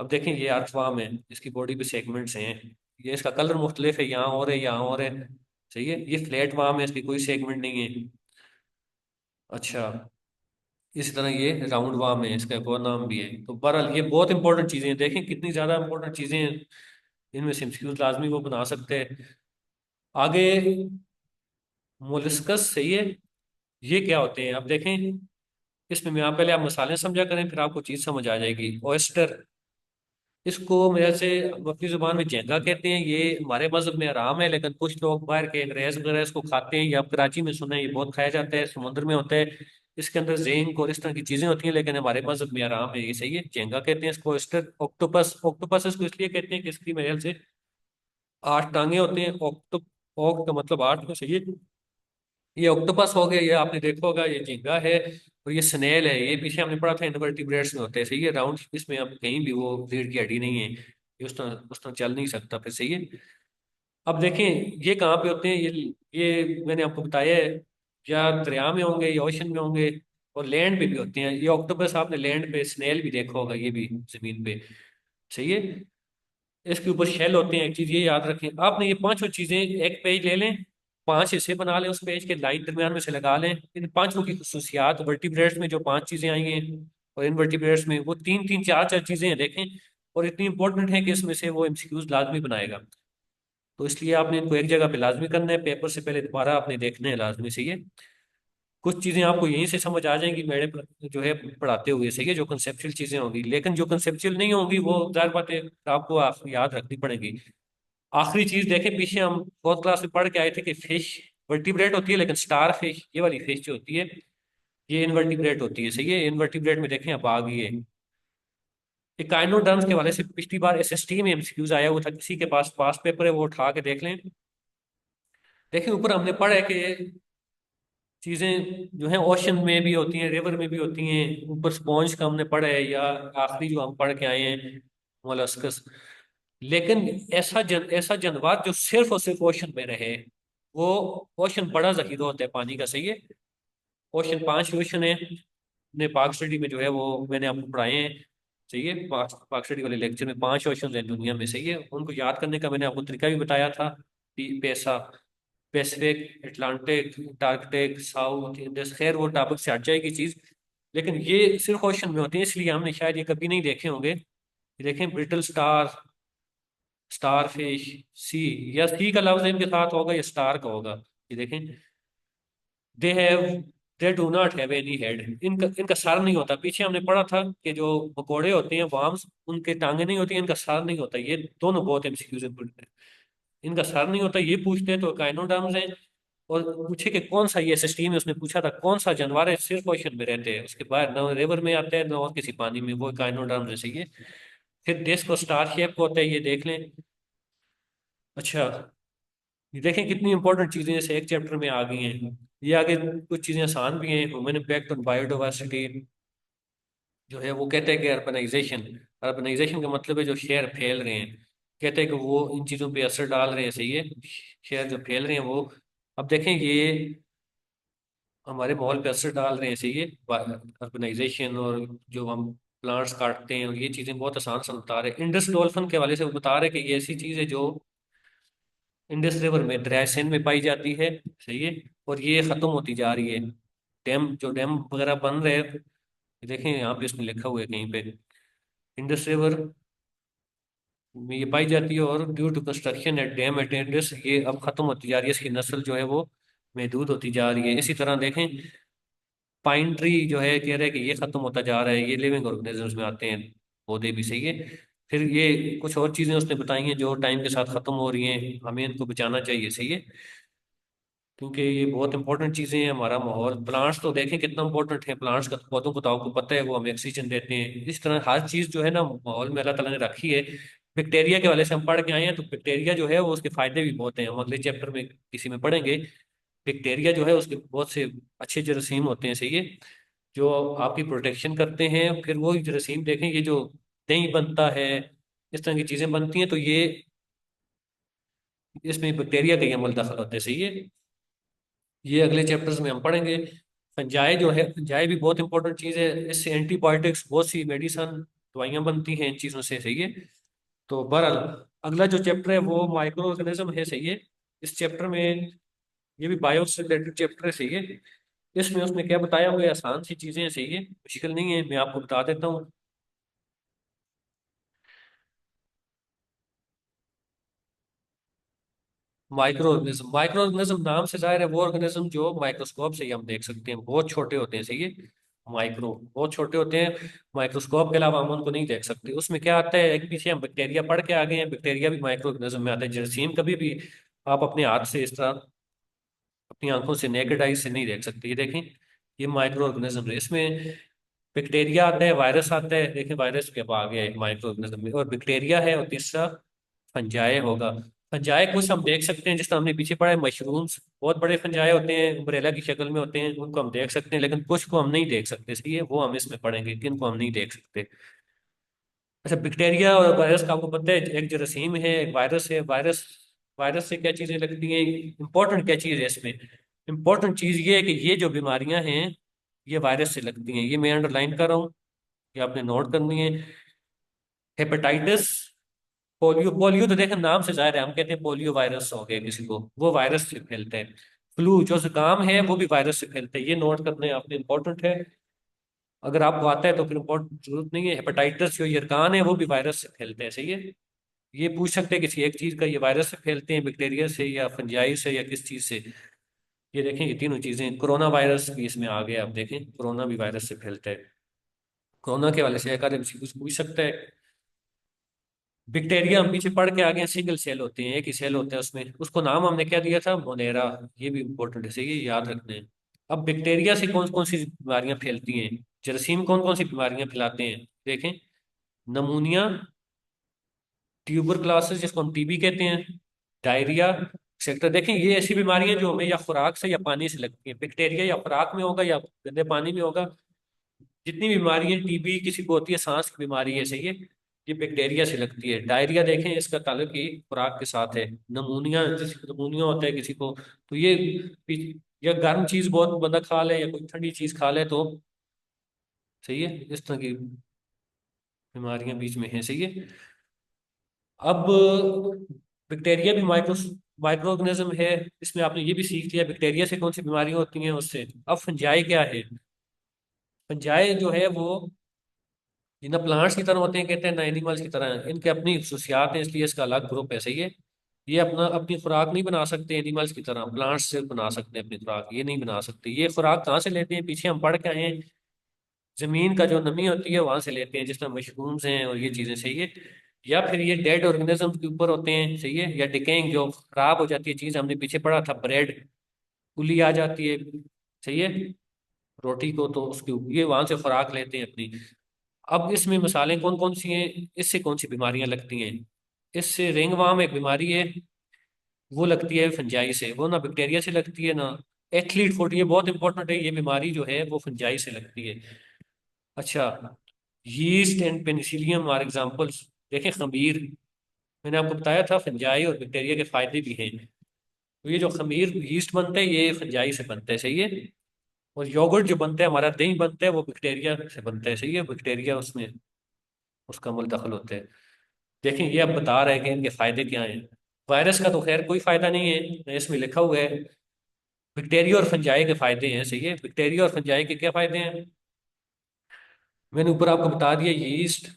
अब देखें, ये अर्थवर्म है, इसकी बॉडी पे सेगमेंट्स हैं, ये इसका कलर मुख्तलिफ है, यहाँ और है, यहाँ और है। सही है। ये फ्लैट वार्म है, इसकी कोई सेगमेंट नहीं है। अच्छा, इसी तरह ये राउंड वार्म है, इसका एक और नाम भी है। तो बहरहाल ये बहुत इंपॉर्टेंट चीजें हैं, देखें कितनी ज्यादा इंपॉर्टेंट चीजें हैं। इनमें से एमसीक्यूज लाजमी वो बना सकते हैं। आगे, मोलस्कस। सही है। ये क्या होते हैं? अब देखें, इसमें मैं, आप पहले आप मसाले समझा करें, फिर आपको चीज समझ आ जाएगी। ऑयस्टर, इसको मेरे से अपनी जुबान में झींगा कहते हैं। ये हमारे मजहब में हराम है, लेकिन कुछ लोग बाहर के अंग्रेज वगैरह इसको खाते हैं, या आप कराची में सुना है ये बहुत खाया जाता है, समुद्र में होता है। इसके अंदर जिंक और इस तरह की चीजें होती हैं, लेकिन हमारे मजहब में आराम है, ये सही है। झींगा कहते हैं इसको, ऑक्टोपस, ऑक्टोपस इसको इसलिए कहते हैं कि इसकी मेरे ख्याल से 8 टांगे होते हैं। ऑक्ट का मतलब 8 तो सही है। ये ऑक्टोपस हो गया, ये आपने देखा होगा, ये झींगा है। और ये स्नेल है, ये पीछे हमने पढ़ा था इनवर्टिब्रेट्स में होते हैं, सही है। राउंड, इसमें अब कहीं भी वो रीढ़ की हड्डी नहीं है, ये उस तरह चल नहीं सकता, फिर सही है। अब देखें ये कहाँ पे होते हैं, ये मैंने आपको बताया है, या दरिया में होंगे या ओशन में होंगे, और लैंड पे भी होते हैं। ये ऑक्टोपस आपने लैंड पे, स्नेल भी देखा होगा, ये भी जमीन पे, सही है। इसके ऊपर शेल होते हैं। एक चीज ये याद रखें आपने, ये पांचों चीजें एक पेज ले लें, 5 हिस्से बना लें, उस पेज के लाइन दरमियान में से लगा लें। इन पांचों की खसूसियात, वर्टिब्रेट्स में जो 5 चीजें आई हैं और इनवर्टिब्रेट्स में वो तीन तीन चार चार चीजें हैं, देखें। और इतनी इंपॉर्टेंट है कि इसमें से वो एमसीक्यूज लाजमी बनाएगा। तो इसलिए आपने इनको एक जगह पे लाजमी करना है, पेपर से पहले दोबारा आपने देखना है लाजमी, सही है। कुछ चीजें आपको यहीं से समझ आ जाएंगी मैडम जो है पढ़ाते हुए, सही है, जो कंसेप्चुअल चीजें होंगी। लेकिन जो कंसेप्चुअल नहीं होंगी वो जाहिर बात है आपको याद रखनी पड़ेगी। आखिरी चीज देखें, पीछे हम फोर्थ क्लास में पढ़ के आए थे कि फिश वर्टिब्रेट होती है, लेकिन स्टार फिश, ये वाली फिश जो होती है, ये इनवर्टिब्रेट होती है, सही है। इनवर्टिब्रेट में देखें अब आ गई है। इकाइनोडर्म्स के वाले से पिछली बार एसएसटी में एमसीक्यूज आया हुआ था, किसी के पास पास पेपर है वो उठा के देख लें। देखिए ऊपर हमने पढ़ा है कि चीजें जो है ओशन में भी होती हैं, रिवर में भी होती हैं। ऊपर स्पॉन्ज का हमने पढ़ा है, या आखिरी जो हम पढ़ के आए हैं मोलस्कस। लेकिन ऐसा जानवर जो सिर्फ और सिर्फ ओशन में रहे, वो ओशन बड़ा जखीरा होता है पानी का, सही है। ओशन, 5 ओशन है, अपने पाक स्टडी में जो है वो मैंने आपको पढ़ाए हैं, सही है। पाक स्टडी वाले लेक्चर में 5 ओशन है दुनिया में, सही है। उनको याद करने का मैंने आपको तरीका भी बताया था। पैसा, Pacific, Atlantic, Antarctic, south Indus, खैर वो टॉपिक से हट जाएगी चीज। लेकिन ये सिर्फ ओशन में होती है, इसलिए हमने शायद ये कभी नहीं देखे होंगे। ये देखें, ब्रिटल स्टार, स्टार फिश, सी, या सी का लफ्ज इनके साथ होगा या स्टार का होगा। ये देखें, they have they do not have any head, इनका इनका सर नहीं होता। पीछे हमने पढ़ा था कि जो मकोड़े होते हैं वार्म्स, उनके टांगे नहीं होती, इनका सर नहीं होता। ये दोनों बहुत एमसीक्यूज हैं, इनका सर नहीं होता, ये पूछते हैं तो काइनोडर्म्स हैं। और पूछे कि कौन सा, ये एसएसटी में उसने पूछा था कौन सा जानवर है सिर्फ ओशन में रहते हैं, उसके बाद न रिवर में आते हैं न और किसी पानी में, वो काइनोडर्म्स है, सही है। फिर डिस्क और स्टार शेप होता है, ये देख लें। अच्छा, ये देखें कितनी इंपॉर्टेंट चीजें जैसे एक चैप्टर में आ गई हैं। ये आगे कुछ चीजें आसान भी हैं। ह्यूमन इम्पैक्ट ऑन बायोडाइवर्सिटी जो है, वो कहते हैं कि अर्बनाइजेशन, अर्बनाइजेशन का मतलब है जो शहर फैल रहे हैं, कहते हैं कि वो इन चीज़ों पे असर डाल रहे हैं, सही है। शहर जो फैल रहे हैं वो, अब देखें ये हमारे माहौल पे असर डाल रहे हैं, सही है। अर्बनाइजेशन, और जो हम प्लांट्स काटते हैं, और ये चीज़ें बहुत आसान से बता रहे हैं। इंडस डॉल्फिन के हवाले से वो बता रहे हैं कि ये ऐसी चीज़ है जो इंडस रिवर में, दरिया सिंध में पाई जाती है, सही है। और ये खत्म होती जा रही है। डैम वगैरह बन रहे हैं, देखें यहाँ पे इसमें लिखा हुआ है कहीं पे, इंडस रिवर में ये पाई जाती है, और due to construction at dam at Indus, ये अब खत्म होती जा रही है, इसकी नस्ल जो है वो महदूद होती जा रही है। इसी तरह देखें, पाइन ट्री जो है कह रहे हैं कि ये खत्म होता जा रहा है, ये लिविंग ऑर्गेनिजम्स में आते हैं, पौधे भी, सही है। फिर ये कुछ और चीजें उसने बताई हैं जो टाइम के साथ खत्म हो रही हैं, हमें इनको बचाना चाहिए, सही है। क्योंकि ये बहुत इंपॉर्टेंट चीजें हैं, हमारा माहौल, प्लांट्स तो देखें कितना इंपॉर्टेंट है। प्लांट्स का पौधों को तो आपको पता है वो हमें ऑक्सीजन देते हैं। इस तरह हर चीज जो है ना माहौल में अल्लाह ताला ने रखी है। बैक्टीरिया के वाले से हम पढ़ के आए हैं, तो बैक्टीरिया जो है वो उसके फायदे भी बहुत हैं, हम अगले चैप्टर में किसी में पढ़ेंगे। बैक्टीरिया जो है उसके बहुत से अच्छे जरासीम होते हैं, सही है, जो आपकी प्रोटेक्शन करते हैं। फिर वो जरासीम देखें, ये जो दही बनता है, इस तरह की चीजें बनती हैं, तो ये इसमें बैक्टीरिया का ही अमल दखल होता है, सही है। ये अगले चैप्टर्स में हम पढ़ेंगे। फंजाई जो है, फंजाई भी बहुत इंपॉर्टेंट चीज़ है, इससे एंटीबायोटिक्स, बहुत सी मेडिसन, दवाइयाँ बनती हैं इन चीज़ों से, सही है। तो बहरहाल अगला जो चैप्टर है वो माइक्रो ऑर्गेनिज्म है, सही है। इस चैप्टर में, ये भी बायो से रिलेटेड चैप्टर है, सही है। इसमें उसने क्या बताया हुआ है, आसान सी चीज़ें हैं, सही है, मुश्किल नहीं है, मैं आपको बता देता हूँ। माइक्रो ऑर्गेनिज्म नाम से जाहिर है वो ऑर्गेनिज्म जो माइक्रोस्कोप से ही हम देख सकते हैं, बहुत छोटे होते हैं, सही है। माइक्रो बहुत छोटे होते हैं, माइक्रोस्कोप के अलावा हम उनको नहीं देख सकते। उसमें क्या आता है, एक पीछे हम बैक्टीरिया पढ़ के आ गए हैं, बैक्टीरिया भी माइक्रो ऑर्गेनिज्म में आता है। जरासीम कभी भी आप अपने हाथ से इस तरह अपनी आंखों से नेकेड आई से नहीं देख सकते, ये देखें। ये माइक्रो ऑर्गेनिज्म है। इसमें बैक्टीरिया आता है, वायरस आता है, देखिए वायरस के अब आ गया है माइक्रो ऑर्गेनिज्म में, और बैक्टीरिया है, और तीसरा फंजाई होगा। फंजाई कुछ हम देख सकते हैं, जिसका हमने पीछे पढ़ा है मशरूम्स, बहुत बड़े फंजाई होते हैं, अम्ब्रेला की शक्ल में होते हैं, उनको हम देख सकते हैं, लेकिन कुछ को हम नहीं देख सकते, सही है, वो हम इसमें पढ़ेंगे, किन को हम नहीं देख सकते। अच्छा, बैक्टीरिया और वायरस का आपको पता है, एक जरासीम है, एक वायरस है। वायरस, वायरस से क्या चीजें लगती हैं, इंपॉर्टेंट क्या चीज है इसमें? इंपॉर्टेंट चीज ये है कि ये जो बीमारियां हैं ये वायरस से लगती हैं, ये मैं अंडरलाइन कर रहा हूँ, ये आपने नोट करनी है। हेपेटाइटिस, पोलियो, पोलियो तो देखें नाम से जाहिर है, हम कहते हैं पोलियो वायरस हो गया किसी को, वो वायरस से फैलता है। फ्लू जो जुकाम है वो भी वायरस से फैलता है, ये नोट करने आपने, इंपॉर्टेंट है। अगर आपको आता है तो फिर इम्पोर्टेंट जरूरत नहीं है। हेपेटाइटिस जो यरकान है वो भी वायरस से फैलते हैं, सही है। ये पूछ सकते हैं किसी एक चीज का, ये वायरस से फैलते हैं, बैक्टीरिया से या फंजाई से या किस चीज से। ये देखें, ये तीनों चीजें, कोरोना वायरस भी इसमें आ गया, आप देखें कोरोना भी वायरस से फैलता है। कोरोना के वाले से एक आदमी से कुछ पूछ सकता है। बैक्टीरिया हम पीछे पढ़ के आगे, सिंगल सेल होते हैं, एक ही सेल होता है उसमें, उसको नाम हमने क्या दिया था, मोनेरा। ये भी इंपॉर्टेंट है, सही है, याद रखना है। अब बैक्टीरिया से कौन कौन सी बीमारियां फैलती हैं, जरासीम कौन कौन सी बीमारियां फैलाते हैं, देखें। नमूनिया, ट्यूबर क्लासेस जिसको हम टीबी कहते हैं, डायरिया, सेक्टर। देखें ये ऐसी बीमारियां जो हमें या खुराक से या पानी से लगती हैं, बैक्टीरिया या खुराक में होगा या गंदे पानी में होगा। जितनी बीमारी है, टीबी किसी को होती है, सांस की बीमारी है, सही है, ये बैक्टीरिया से लगती है। डायरिया देखें, इसका ताल्लुक ही खुराक के साथ है। नमूनिया, किसी को नमूनिया होता है किसी को, तो ये या गर्म चीज बहुत बंदा खा ले या कोई ठंडी चीज खा ले तो, सही है, इस तरह की बीमारियां बीच में हैं, सही है। अब बैक्टीरिया भी माइक्रो ऑर्गेनिज्म है, इसमें आपने ये भी सीख लिया बैक्टीरिया से कौन सी बीमारियां होती हैं उससे। अब फंजाई क्या है? फंजाई जो है वो ये ना प्लांट्स की तरह होते हैं कहते हैं, ना एनिमल्स की तरह हैं। इनके अपनी खसूसियात हैं, इसलिए इसका अलग ग्रुप है, सही है। ये अपना अपनी खुराक नहीं बना सकते एनिमल्स की तरह, प्लांट्स से बना सकते हैं अपनी खुराक, ये नहीं बना सकते। ये खुराक कहाँ से लेते हैं, पीछे हम पढ़ के आए हैं, जमीन का जो नमी होती है वहां से लेते हैं, जिसमें मशरूम्स हैं और ये चीजें, सही है। या फिर ये डेड ऑर्गेनिज्म के ऊपर होते हैं, सही है, या डिकेइंग जो खराब हो जाती है चीज, हमने पीछे पढ़ा था ब्रेड, उली आ जाती है, सही है, रोटी को, तो उसके ये वहां से खुराक लेते हैं अपनी। अब इसमें मिसालें कौन कौन सी हैं, इससे कौन सी बीमारियां लगती हैं? इससे रिंगवार्म एक बीमारी है, वो लगती है फंजाई से, वो ना बैक्टीरिया से लगती है ना। एथलीट फुट, ये बहुत इंपॉर्टेंट है, ये बीमारी जो है वो फंजाई से लगती है। अच्छा, yeast and penicillium are examples. देखें खमीर, मैंने आपको बताया था फंजाई और बैक्टीरिया के फायदे भी हैं। तो ये जो खमीर यीस्ट बनता है ये फंजाई से बनता है, सही है। और योगर्ट जो बनता है, हमारा दही बनता है, वो बैक्टीरिया से बनता है, सही है, बैक्टीरिया उसमें उसका मुल्तखल होता है। देखें ये अब बता रहे हैं कि इनके फायदे क्या हैं। वायरस का तो खैर कोई फायदा नहीं है, इसमें लिखा हुआ है, बैक्टीरिया और फंजाई के फायदे हैं, सही है। बैक्टीरिया और फंजाई के क्या फायदे हैं, मैंने ऊपर आपको बता दिया, यीस्ट,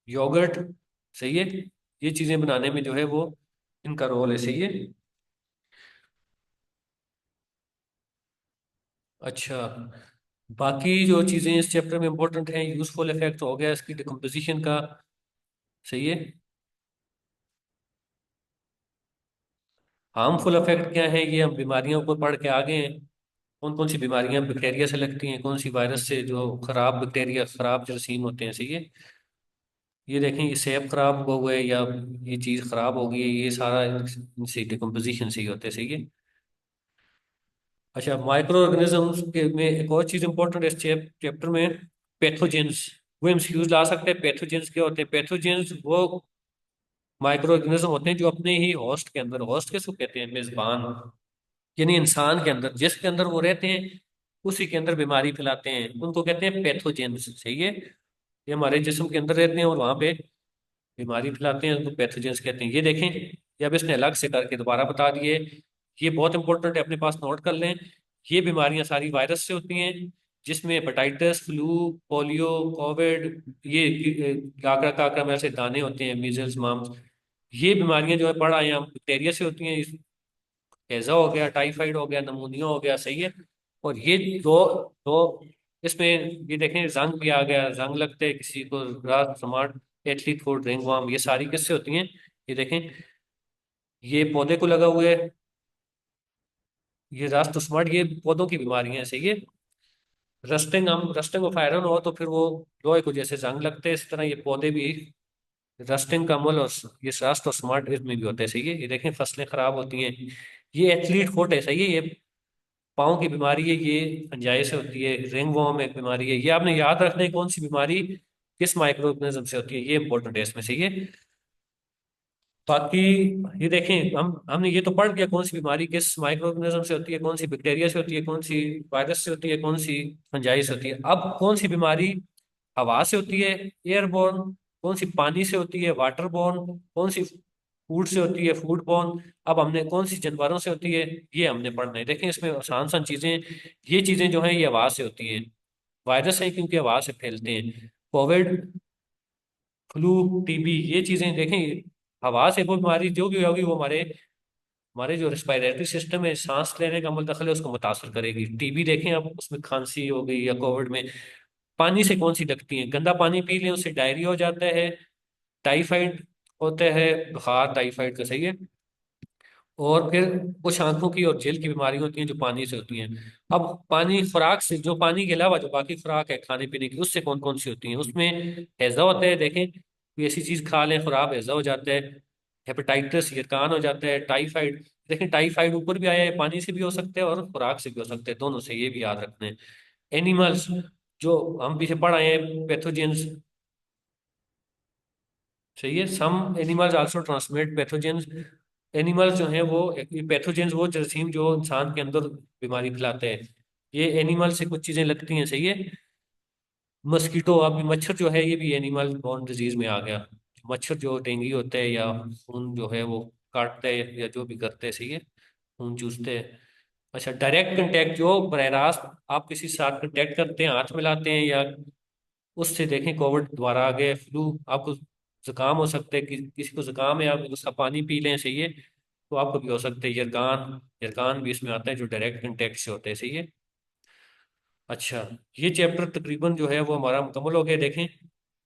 योगर्ट, सही है, ये चीजें बनाने में जो है वो इनका रोल है, सही है। अच्छा, बाकी जो चीजें इस चैप्टर में इंपॉर्टेंट हैं, यूजफुल इफेक्ट हो गया इसकी डिकम्पोजिशन का, सही है। हार्मफुल इफेक्ट क्या है, ये हम बीमारियों को पढ़ के आगे हैं, कौन कौन सी बीमारियां बैक्टीरिया से लगती हैं, कौन सी वायरस से, जो खराब बैक्टीरिया, खराब जरासीम होते हैं, सही है। ये देखें, ये सेब खराब हो गए या ये चीज़ खराब हो गई है, ये सारा इनसे डिकम्पोजिशन से ही होते हैं, सही है। अच्छा, माइक्रो ऑर्गेनिजम्स के में एक और चीज़ इंपॉर्टेंट है इस चैप्टर में, पैथोजेंस। वो एमसीक्यूज ला सकते हैं, पैथोजेंस क्या होते हैं? पैथोजेंस वो माइक्रो ऑर्गेनिज्म होते हैं जो अपने ही होस्ट के अंदर, होस्ट किसको कहते हैं, मेजबान, यानी इंसान के अंदर, जिसके अंदर वो रहते हैं उसी के अंदर बीमारी फैलाते हैं, उनको कहते हैं पैथोजेंस, सही है। ये हमारे जिस्म के अंदर रहते हैं और वहां पे बीमारी फैलाते हैं, उनको पैथोजेंस कहते हैं। ये देखें, ये अब इसने अलग से करके दोबारा बता दिए, ये बहुत इंपॉर्टेंट है, अपने पास नोट कर लें। ये बीमारियां सारी वायरस से होती हैं, जिसमें हेपेटाइटिस, फ्लू, पोलियो, कोविड, ये काकड़ा काकड़ा में ऐसे दाने होते हैं, मीजल्स, माम्स, ये बीमारियां जो है पढ़ आए हैं हम, बैक्टीरिया से होती हैं। हैजा हो गया, टाइफाइड हो गया, नमूनिया हो गया, सही है। और ये दो दो इसमें, ये देखें जंग भी आ गया, जंग लगते हैं किसी को, रात स्मार्ट, एथलीट फुट, रिंगवर्म, ये सारी किससे होती हैं? ये देखें, ये पौधे को लगा हुआ है, ये रात स्मार्ट, ये पौधों की बीमारियां हैं, सही है। रस्टिंग ऑफ आयरन हो तो फिर वो लोहे को जैसे जंग लगते हैं, इस तरह ये पौधे भी रस्टिंग का अमल और ये रस्ट और स्मार्ट में भी होते हैं, सही है। ये देखें फसलें खराब होती हैं। ये एथलीट फुट है, सही है। ये पाँव की बीमारी है, ये फंजाई से होती है। रिंगवॉर्म एक बीमारी है, ये आपने याद रखना है कौन सी बीमारी किस माइक्रो ऑर्गेनिज्म से होती है, ये इंपॉर्टेंट है इसमें, सही है। बाकी ये देखें, हमने ये तो पढ़ लिया कौन सी बीमारी किस माइक्रो ऑर्गेनिज्म से होती है, कौन सी बैक्टीरिया से होती है, कौन सी वायरस से होती है, कौन सी फंजाई से होती है। अब कौन सी बीमारी हवा से होती है, एयरबोर्न, कौन सी पानी से होती है, वाटरबोर्न, कौन सी फूड से होती है, फूड बॉर्न, अब हमने कौन सी जानवरों से होती है, ये हमने पढ़ना है। देखें इसमें आसान आसान चीजें, ये चीजें जो हैं ये हवा से होती हैं। वायरस है क्योंकि हवा से फैलते हैं। कोविड, फ्लू, टीबी, ये चीजें देखें हवा से वो बीमारी जो भी होगी वो हमारे हमारे जो रेस्पिरेटरी सिस्टम है, सांस लेने का अमल दखल है, उसको मुतासर करेगी। टीबी देखें अब उसमें खांसी हो गई, या कोविड में पानी से कौन सी लगती है, गंदा पानी पी लें उससे डायरिया हो जाता है, टाइफाइड होता है, बुखार टाइफाइड का, सही है। और फिर कुछ आंखों की और जेल की बीमारी होती हैं जो पानी से होती हैं। अब पानी खुराक से, जो पानी के अलावा जो बाकी खुराक है खाने पीने की, उससे कौन कौन सी होती हैं, उसमें हैजा होता है। देखें कोई ऐसी चीज खा लें खराब, हैजा हो जाता है। हेपेटाइटिस, यरकान हो जाता है। टाइफाइड, देखें टाइफाइड ऊपर भी आया है, पानी से भी हो सकते हैं और खुराक से भी हो सकते हैं, दोनों से, ये भी याद रखना है। एनिमल्स, जो हम पीछे पढ़ आए हैं, पैथोजेंस, सही है। Some animals also transmit pathogens. Animals जो हैं वो पैथोजेंस, वो जरासीम जो इंसान के अंदर बीमारी फैलाते हैं, ये एनिमल से कुछ चीजें लगती हैं, सही है। मस्कीटो, अभी मच्छर जो है ये भी एनिमल बॉर्न डिजीज में आ गया। मच्छर जो डेंगू होते हैं या खून जो है वो काटते हैं या जो भी करते हैं, सही है, खून चूसते हैं। अच्छा, डायरेक्ट कंटेक्ट, जो बरह रास्त आप किसी के साथ कंटेक्ट करते हैं, हाथ मिलाते हैं, या उससे देखें कोविड दोबारा आ गए, फ्लू, आपको जुकाम हो सकता है कि किसी को जुकाम है, आप उसका पानी पी लें, सही है, तो आपको भी हो सकता है। यरकान, यरकान भी इसमें आता है जो डायरेक्ट कंटेक्ट से होते हैं, सही है। अच्छा, ये चैप्टर तकरीबन जो है वो हमारा मुकम्मल हो गया। देखें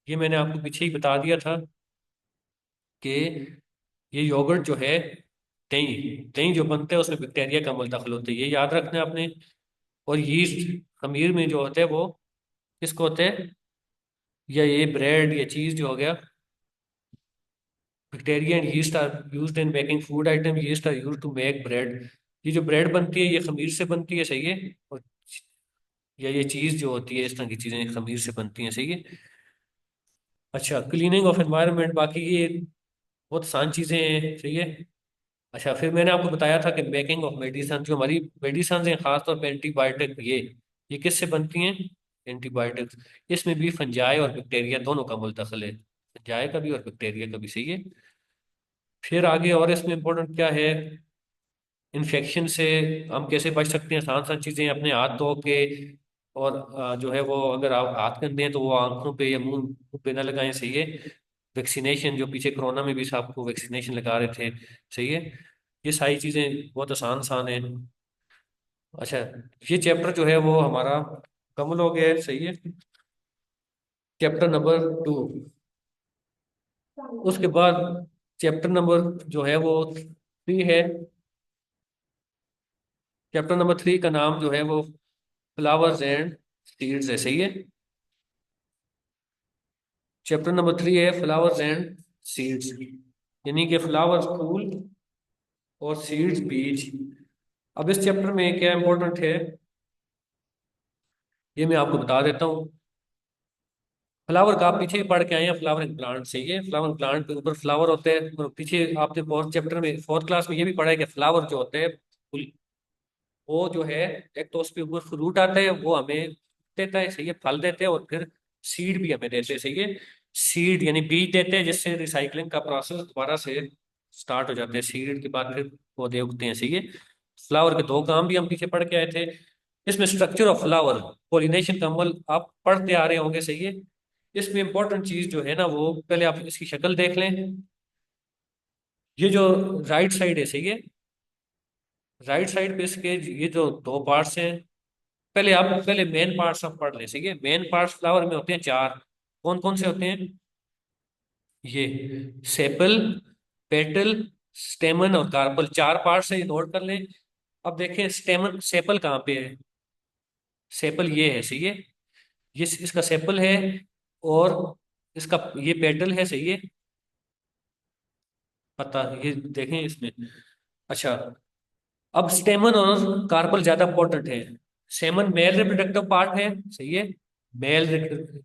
ये मैंने आपको पीछे ही बता दिया था कि ये योगर्ट जो है, दही दही जो बनता है उसमें बैक्टीरिया का अमल दखल होता है, ये याद रखना है आपने। और यीस्ट, खमीर में जो होता है वो किसको होते हैं, या ये ब्रेड या चीज जो हो गया, bacteria and yeast are used in baking food item, yeast are used to make bread. ये जो ब्रेड बनती है ये खमीर से बनती है, सही है। और या ये चीज जो होती है, इस तरह की चीजें खमीर से बनती हैं, सही है। अच्छा, क्लीनिंग ऑफ एनवायरनमेंट, बाकी ये बहुत आसान चीजें हैं, सही है। अच्छा, फिर मैंने आपको बताया था कि मेकिंग ऑफ मेडिसन, जो हमारी मेडिसन हैं खासतौर पर एंटीबायोटिक, ये किससे बनती हैं, एंटीबायोटिक्स। इसमें भी फंजाई और बैक्टीरिया दोनों का मुल्तखल है, फंजाई का भी और बैक्टीरिया का भी, सही है। फिर आगे और इसमें इंपॉर्टेंट क्या है, इन्फेक्शन से हम कैसे बच सकते हैं, आसान आसान चीजें, अपने हाथ धो के। और जो है वो अगर आप हाथ गंदे हैं तो वो आंखों पे या मुंह पे ना लगाएं, सही है। वैक्सीनेशन, जो पीछे कोरोना में भी सबको वैक्सीनेशन लगा रहे थे, सही है। ये सारी चीजें बहुत आसान आसान है। अच्छा, ये चैप्टर जो है वो हमारा कमल हो गया है, सही है, चैप्टर नंबर 2। उसके बाद चैप्टर नंबर जो है वो 3 है। चैप्टर नंबर 3 का नाम जो है वो फ्लावर्स एंड सीड्स है, सही है। चैप्टर नंबर 3 है फ्लावर्स एंड सीड्स, यानी कि फ्लावर्स फूल और सीड्स बीज। अब इस चैप्टर में क्या इंपॉर्टेंट है ये मैं आपको बता देता हूँ। फ्लावर का आप पीछे भी पढ़ के आए हैं, फ्लावरिंग प्लांट से, ये फ्लावर प्लांट के ऊपर फ्लावर होते हैं, और पीछे आपने फोर्थ चैप्टर में, फोर्थ क्लास में ये भी पढ़ा है कि फ्लावर जो होते हैं फूल, वो जो है एक तो उस पे ऊपर फ्रूट आता है, वो हमें देता है, सही है, फल देते हैं, और फिर सीड भी हमें देते हैं, सही है। सीड यानी बीज देते हैं जिससे रिसाइकलिंग का प्रोसेस दोबारा से स्टार्ट हो जाता है, सीड के बाद फिर पौधे उगते हैं, सही है। फ्लावर के 2 काम भी हम पीछे पढ़ के आए थे। इसमें स्ट्रक्चर ऑफ फ्लावर, पोलिनेशन का अमल आप पढ़ते आ रहे होंगे, सही है। इसमें इंपॉर्टेंट चीज जो है ना, वो पहले आप इसकी शक्ल देख लें। ये जो राइट साइड है, सही है, राइट साइड पे इसके ये जो 2 पार्ट्स हैं, पहले मेन पार्ट्स आप पढ़ लें, सही है। मेन पार्ट्स फ्लावर में होते हैं 4, कौन कौन से होते हैं, ये सेपल, पेटल, स्टेमन और कार्पल, 4 पार्ट्स है, ये नोट कर लें। अब देखें स्टेमन, सेपल कहाँ पे है, सेपल ये है, सही है। ये इसका सेपल है, और इसका ये पेटल है, सही है। पता ये देखें इसमें। अच्छा, अब स्टेमन और कार्पल ज्यादा इंपॉर्टेंट है। सेमन मेल रिप्रोडक्टिव पार्ट है, सही है। मेल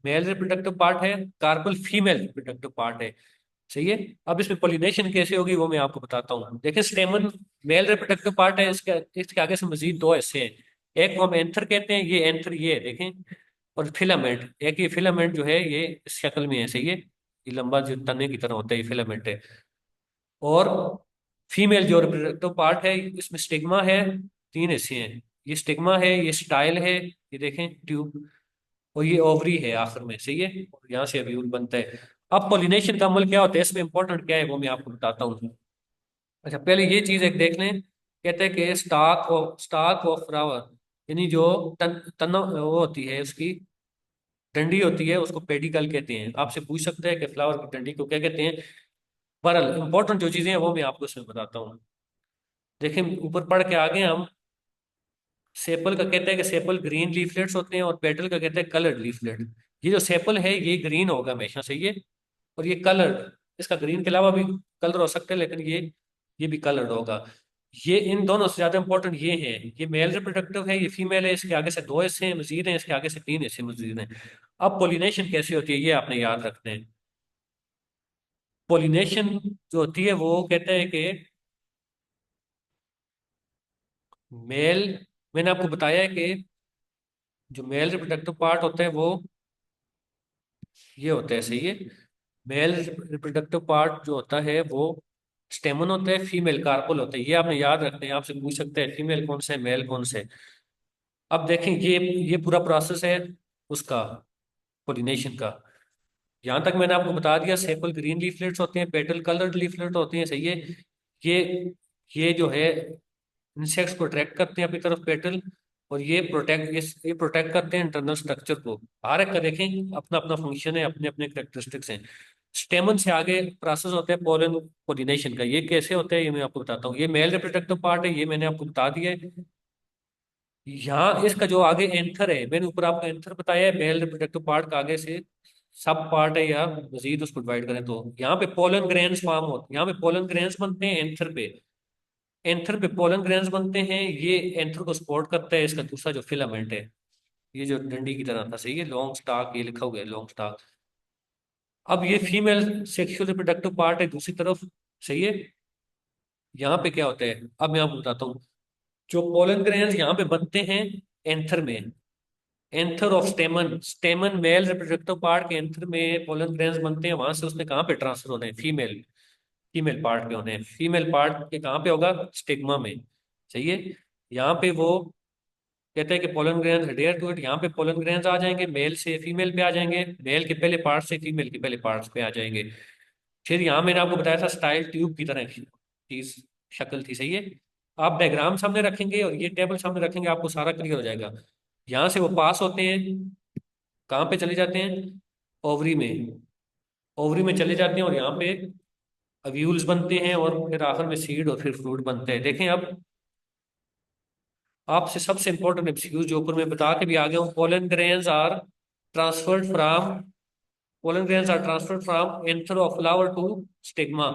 मेल रिप्रोडक्टिव पार्ट है। कार्पल फीमेल रिप्रोडक्टिव पार्ट है, सही है। अब इसमें पोलिनेशन कैसे होगी वो मैं आपको बताता हूँ। देखिए, स्टेमन मेल रिप्रोडक्टिव पार्ट है, इसके इसके आगे से मजीद दो हिस्से हैं। एक को हम एंथर कहते हैं, ये एंथर ये है, देखें। और फिलामेंट, एक ये फिलामेंट जो है ये इस शक्ल में है, सही है। ये लंबा जो तने की तरह होता है, ये फिलामेंट है। और फीमेल जो रिप्रोडक्टिव पार्ट है, इसमें स्टिग्मा है। तीन हिस्से हैं, ये स्टिग्मा है, ये स्टाइल है, ये देखें ट्यूब, और ये ओवरी है आखिर में, सही है। और यहाँ से अभी बनता है। अब पोलिनेशन का अमल क्या होता है, इसमें इंपॉर्टेंट क्या है वो मैं आपको बताता हूँ। अच्छा, पहले ये चीज एक देख लें। कहते हैं कि स्टाक ऑफ फ्लावर, यानी जो तन वो होती है उसकी डंडी होती है, उसको पेडिकल कहते हैं। आपसे पूछ सकते हैं कि फ्लावर की डंडी को क्या कहते हैं। बहरहाल इंपॉर्टेंट जो चीजें हैं वो मैं आपको इसमें बताता हूँ। देखें, ऊपर पढ़ के आगे हम। सेपल का कहते हैं कि सेपल ग्रीन लीफलेट्स होते हैं, और पेटल का कहते हैं कलर्ड लीफलेट। ये जो सेपल है ये ग्रीन होगा हमेशा, सही है। और ये कलर्ड, इसका ग्रीन के अलावा भी कलर हो सकते हैं, लेकिन ये भी कलर्ड होगा। ये इन दोनों से ज्यादा इंपॉर्टेंट ये है, ये मेल रिप्रोडक्टिव है, ये फीमेल है। इसके आगे से दो हिस्से हैं मजीद हैं, इसके आगे से तीन हिस्से मजीद हैं। अब पोलिनेशन कैसे होती है ये आपने याद रखना है। पोलिनेशन जो होती है वो कहते हैं कि मेल, मैंने आपको बताया है कि जो मेल रिप्रोडक्टिव पार्ट होता है वो ये होता है, सही है। मेल रिप्रोडक्टिव पार्ट जो होता है वो स्टेमन होता है, फीमेल कार्पल होता है। ये आपने याद रखना है, आपसे पूछ सकते हैं फीमेल कौन सा है, मेल कौन सा है। अब देखें, ये पूरा प्रोसेस है उसका, पोलिनेशन का। यहाँ तक मैंने आपको बता दिया, सेपल ग्रीन लीफलेट्स होते हैं, पेटल कलर्ड लीफलेट होते हैं, सही है। ये ये जो है इंसेक्ट्स को अट्रैक्ट करते हैं अपनी तरफ, पेटल। और ये प्रोटेक्ट करते हैं इंटरनल स्ट्रक्चर को। हर एक का देखें अपना अपना फंक्शन है, अपने अपने करेक्टरिस्टिक्स हैं। स्टेमन से आगे प्रोसेस होता है पोलन पोलिनेशन का। ये कैसे होता है ये मैं आपको बताता हूँ। ये मेल रिप्रोडक्टिव पार्ट है, ये मैंने आपको बता दिया है। यहाँ इसका जो आगे एंथर है, मैंने ऊपर आपको एंथर बताया है, मेल रिप्रोडक्टिव पार्ट का आगे से सब पार्ट है, या मजीद उसको डिवाइड करें तो यहाँ पे पोलन ग्रेन्स फॉर्म होते हैं, यहाँ पे पोलन ग्रेन्स बनते हैं एंथर पे। एंथर पे पोलन ग्रेन्स बनते हैं, ये एंथर को सपोर्ट करता है इसका दूसरा जो फिलामेंट है, ये जो डंडी की तरह था, सही है। लॉन्ग स्टाक, ये लिखा हुआ है लॉन्ग स्टाक। अब ये फीमेल सेक्सुअल रिप्रोडक्टिव पार्ट है दूसरी तरफ, सही है। यहाँ पे क्या होता है अब मैं आपको बताता हूँ। जो पोलन ग्रेन्स यहाँ पे बनते हैं एंथर में, anther of स्टेमन, स्टेमन male reproductive part के एंथर में पोलन ग्रेन्स बनते हैं, वहां से उसने कहाँ पे ट्रांसफर होने हैं, फीमेल फीमेल पार्ट पे होने हैं। फीमेल पार्ट के कहाँ पे होगा, स्टिग्मा में, सही है। यहाँ पे वो कहते हैं कि pollen grains adhere to it, यहाँ पे पोलन ग्रेन्स आ जाएंगे, मेल से फीमेल पे आ जाएंगे, मेल के पहले पार्ट से फीमेल के पहले पार्ट्स पे आ जाएंगे। फिर यहाँ मैंने आपको बताया था स्टाइल ट्यूब की तरह की चीज, शक्ल थी, सही है। आप डायग्राम सामने रखेंगे और ये टेबल सामने रखेंगे, आपको सारा क्लियर हो जाएगा। यहाँ से वो पास होते हैं, कहाँ पे चले जाते हैं, ओवरी में। ओवरी में चले जाते हैं और यहाँ पे अव्यूल्स बनते हैं, और फिर आखिर में सीड और फिर फ्रूट बनते हैं। देखें, अब आपसे सबसे इंपॉर्टेंट एमसीक्यूज जो ऊपर मैं बता के भी आ गया हूँ। Transferred from pollen grains are transferred from anther of flower to stigma.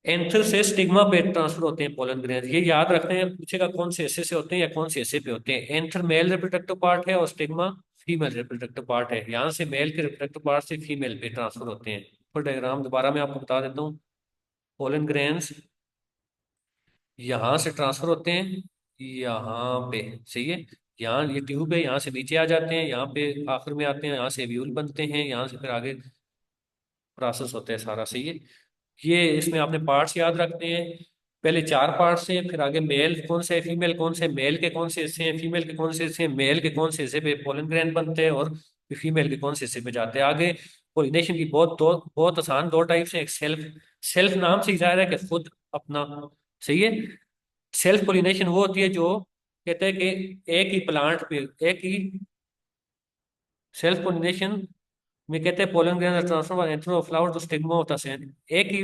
Anther से स्टिग्मा पे ट्रांसफर होते हैं पोलन ग्रेन्स, ये याद रखते हैं। पूछेगा कौन से हिस्से से होते हैं या कौन से हिस्से पे होते हैं। एंथर मेल रिप्रोडक्टिव पार्ट है और स्टिग्मा फीमेल रिप्रोडक्टिव पार्ट है। यहाँ से मेल के रिप्रोडक्टिव पार्ट से फीमेल पे ट्रांसफर होते हैं। फिर डायग्राम दोबारा मैं आपको बता देता हूँ। पोलन ग्रेन्स यहाँ से ट्रांसफर होते हैं यहाँ पे, सही है। यहाँ ये ट्यूब है, यहाँ से नीचे आ जाते हैं, यहाँ पे आखिर में आते हैं, यहाँ से व्यूल बनते हैं, यहाँ से फिर आगे प्रोसेस होता है सारा, सही है। ये इसमें आपने पार्ट्स याद रखते हैं। पहले चार पार्ट्स हैं, फिर आगे मेल कौन से है, फीमेल कौन से है, मेल के कौन से हिस्से हैं, फीमेल के कौन से हिस्से हैं, मेल के कौन से हिस्से पे पोलन ग्रैंड बनते हैं, और फिर फीमेल के कौन से हिस्से पे जाते हैं आगे। पोलिनेशन की बहुत आसान दो टाइप्स हैं। एक सेल्फ, सेल्फ नाम से ही जाहिर है कि खुद अपना, सही है। सेल्फ पोलिनेशन वो होती है जो कहते हैं कि एक ही प्लांट पे, एक ही सेल्फ पोलिनेशन में कहते हैं pollen grain transfer anther of flower, जो स्टिग्मा होता है, एक ही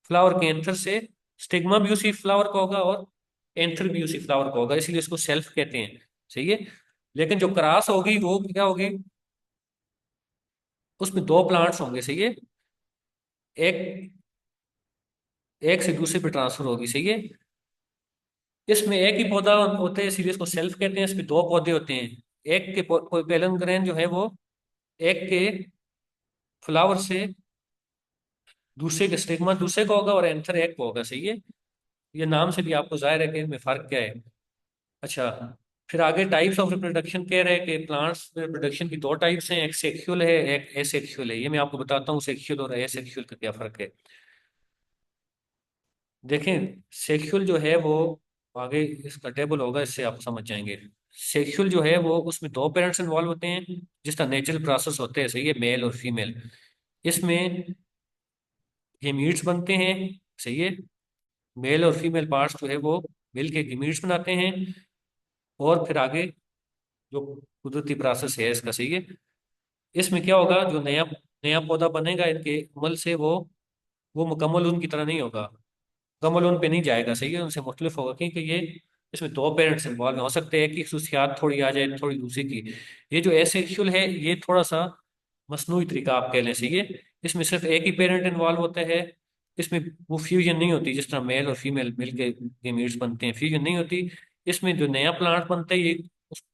फ्लावर के एंथर से स्टिग्मा भी उसी फ्लावर का होगा और एंथर भी उसी फ्लावर का होगा, इसलिए इसको सेल्फ कहते हैं। सही है। लेकिन जो क्रॉस होगी वो क्या होगी, उसमें दो प्लांट्स होंगे, सही है। एक एक से दूसरे पे ट्रांसफर होगी, सही है। इसमें एक ही पौधा होते हैं, इसीलिए इसको सेल्फ कहते हैं। इसमें दो पौधे होते हैं। एक के पेलन ग्रेन जो है वो एक के फ्लावर से दूसरे के स्टिग्मा दूसरे का होगा और एंथर एक को होगा, सही है। ये नाम से भी आपको जाहिर है कि इनमें फर्क क्या है। अच्छा, फिर आगे टाइप्स ऑफ रिप्रोडक्शन कह रहे हैं कि प्लांट्स में रिप्रोडक्शन की दो टाइप्स हैं, एक सेक्सुअल है एक एसेक्सुअल है। ये मैं आपको बताता हूँ सेक्सुअल और एसेक्सुअल का क्या फर्क है। देखें, सेक्सुअल जो है वो आगे इसका टेबल होगा, इससे आप समझ जाएंगे। सेक्सुअल जो है वो उसमें दो पेरेंट्स इन्वॉल्व होते हैं, जिसका नेचुरल प्रोसेस होते हैं, सही है, मेल और फीमेल। इसमें गेमीट्स बनते हैं, सही है। मेल और फीमेल पार्ट्स जो है वो मिल के गेमीट्स बनाते हैं। और फिर आगे जो कुदरती प्रोसेस है इसका, सही है। इसमें क्या होगा, जो नया नया पौधा बनेगा इनके अमल से, वो मुकम्मल उनकी तरह नहीं होगा, मुकम्मल उन पे नहीं जाएगा, सही है, उनसे मुख्तलिफ होगा, क्योंकि ये इसमें दो पेरेंट्स इन्वॉल्व हो सकते हैं कि खसूसियात थोड़ी आ जाए थोड़ी दूसरी की। ये जो एसेक्सुअल है ये थोड़ा सा मसनूई तरीका आप कह लें, सही है। इसमें सिर्फ एक ही पेरेंट इन्वॉल्व होता है। इसमें वो फ्यूजन नहीं होती, जिस तरह मेल और फीमेल मिलके गेमीट्स बनते हैं, फ्यूजन नहीं होती। इसमें जो नया प्लांट बनता है ये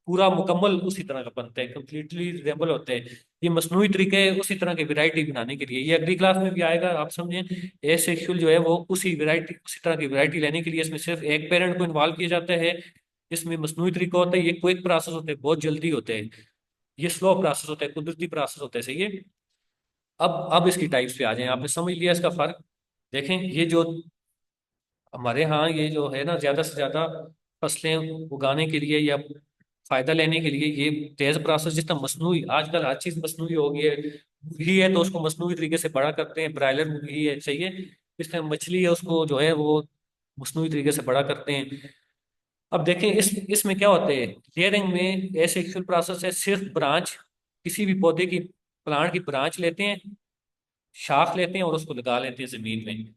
पूरा मुकम्मल उसी तरह का बनता है, कंप्लीटली रेबल होता है। ये मसनूई तरीके है उसी तरह की वैरायटी बनाने के लिए, ये अगली क्लास में भी आएगा, आप समझें। एसेक्सुअल जो है वो उसी तरह की वैरायटी लेने के लिए इसमें सिर्फ एक पेरेंट को इन्वॉल्व किया जाता है। इसमें मसनूई तरीका होता है, ये क्विक प्रोसेस होते हैं, बहुत जल्दी होते हैं। ये स्लो प्रोसेस होता है, कुदरती प्रोसेस होता है, सही है। अब इसकी टाइप्स पे आ जाएं, आपने समझ लिया इसका फर्क। देखें, ये जो हमारे यहाँ ये जो है ना, ज्यादा से ज्यादा फसलें उगाने के लिए या फायदा लेने के लिए ये तेज प्रोसेस, जिस तरह मसनूई, आजकल हर चीज मसनूई हो गई है। मुर्गी है तो उसको मसनूई तरीके से बड़ा करते हैं, ब्रायलर मुर्गी है, सही है। इस तरह मछली है उसको जो है वो मसनूई तरीके से बड़ा करते हैं। अब देखें इसमें क्या होता है, लेयरिंग में एसेक्सुअल प्रोसेस है, सिर्फ ब्रांच, किसी भी पौधे की, प्लांट की ब्रांच लेते हैं, शाख लेते हैं और उसको लगा लेते हैं जमीन में,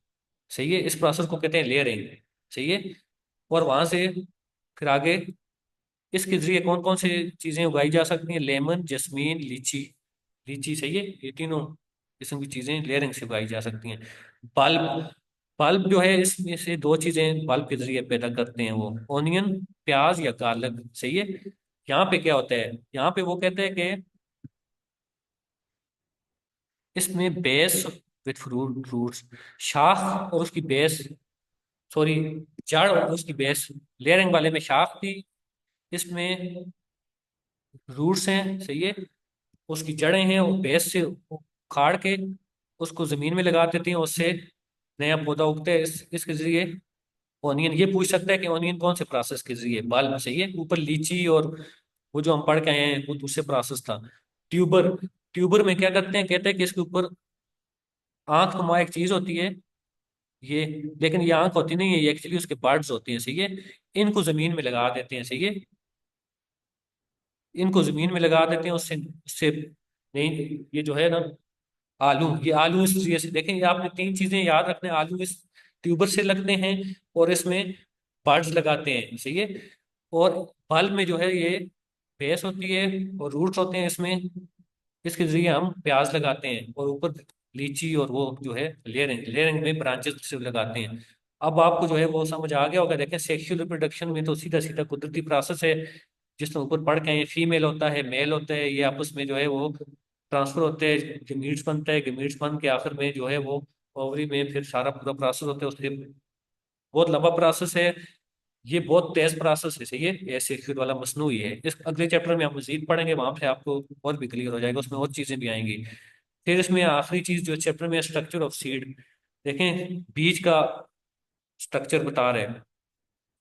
सही है। इस प्रोसेस को कहते हैं लेयरिंग, सही है। और वहां से फिर आगे इसके जरिए कौन कौन से चीजें उगाई जा सकती हैं, लेमन, जस्मीन, लीची। लीची, सही है, ये तीनों किस्म की चीजें लेयरिंग से उगाई जा सकती हैं। बल्ब, बल्ब जो है इसमें से दो चीजें बल्ब के जरिए पैदा करते हैं, वो ऑनियन, प्याज या गार्लिक, सही है। यहाँ पे क्या होता है, यहाँ पे वो कहते हैं कि इसमें बेस विथ रूट्स, शाख और उसकी बेस, सॉरी, जड़ और उसकी बेस। लेयरिंग वाले में शाख थी, इसमें रूट्स हैं, सही है। उसकी जड़ें हैं, वो बेस से उखाड़ के उसको जमीन में लगा देती हैं, उससे नया पौधा उगता है। इसके जरिए ऑनियन, ये पूछ सकता है कि ऑनियन कौन से प्रोसेस के जरिए, बल्ब, सही है। ऊपर लीची और वो जो हम पढ़ के आए हैं वो दूसरे प्रोसेस था। ट्यूबर, ट्यूबर में क्या करते हैं, कहते हैं कि इसके ऊपर आंख नुमा एक चीज होती है ये, लेकिन ये आंख होती नहीं है, ये एक्चुअली उसके बर्ड्स होती हैं, सही है। इनको जमीन में लगा देते हैं, सही है। इनको जमीन में लगा देते हैं, उससे उससे नहीं, ये जो है ना, आलू, ये आलू इस तरीके से देखें, ये आपने तीन चीजें याद रखने, आलू इस ट्यूबर से लगते हैं और इसमें बर्ड्स लगाते हैं, सही है। और फल में जो है ये बेस होती है और रूट्स होते हैं इसमें, इसके जरिए हम प्याज लगाते हैं। और ऊपर लीची और वो जो है लेयरिंग, लेयरिंग में ब्रांचेस से लगाते हैं। अब आपको जो है वो समझ आ गया होगा। देखें, सेक्सुअल रिप्रोडक्शन में तो सीधा सीधा कुदरती प्रोसेस है, जिसमें ऊपर पढ़ के आए, फीमेल होता है मेल होता है, ये आपस में जो है वो ट्रांसफर होते हैं, गेमीट्स बनता है, गेमीट्स बन के आखिर में जो है वो ओवरी में फिर सारा पूरा प्रोसेस होता है, उसके बहुत लंबा प्रोसेस है। ये बहुत तेज प्रोसेस है, सही है। ये सेक्सुअल वाला मसनू ही है। इस अगले चैप्टर में हम मजीद पढ़ेंगे, वहां पे आपको और भी क्लियर हो जाएगा, उसमें और चीजें भी आएंगी। फिर इसमें आखिरी चीज जो चैप्टर में, स्ट्रक्चर ऑफ सीड। देखें, बीज का स्ट्रक्चर बता रहे हैं।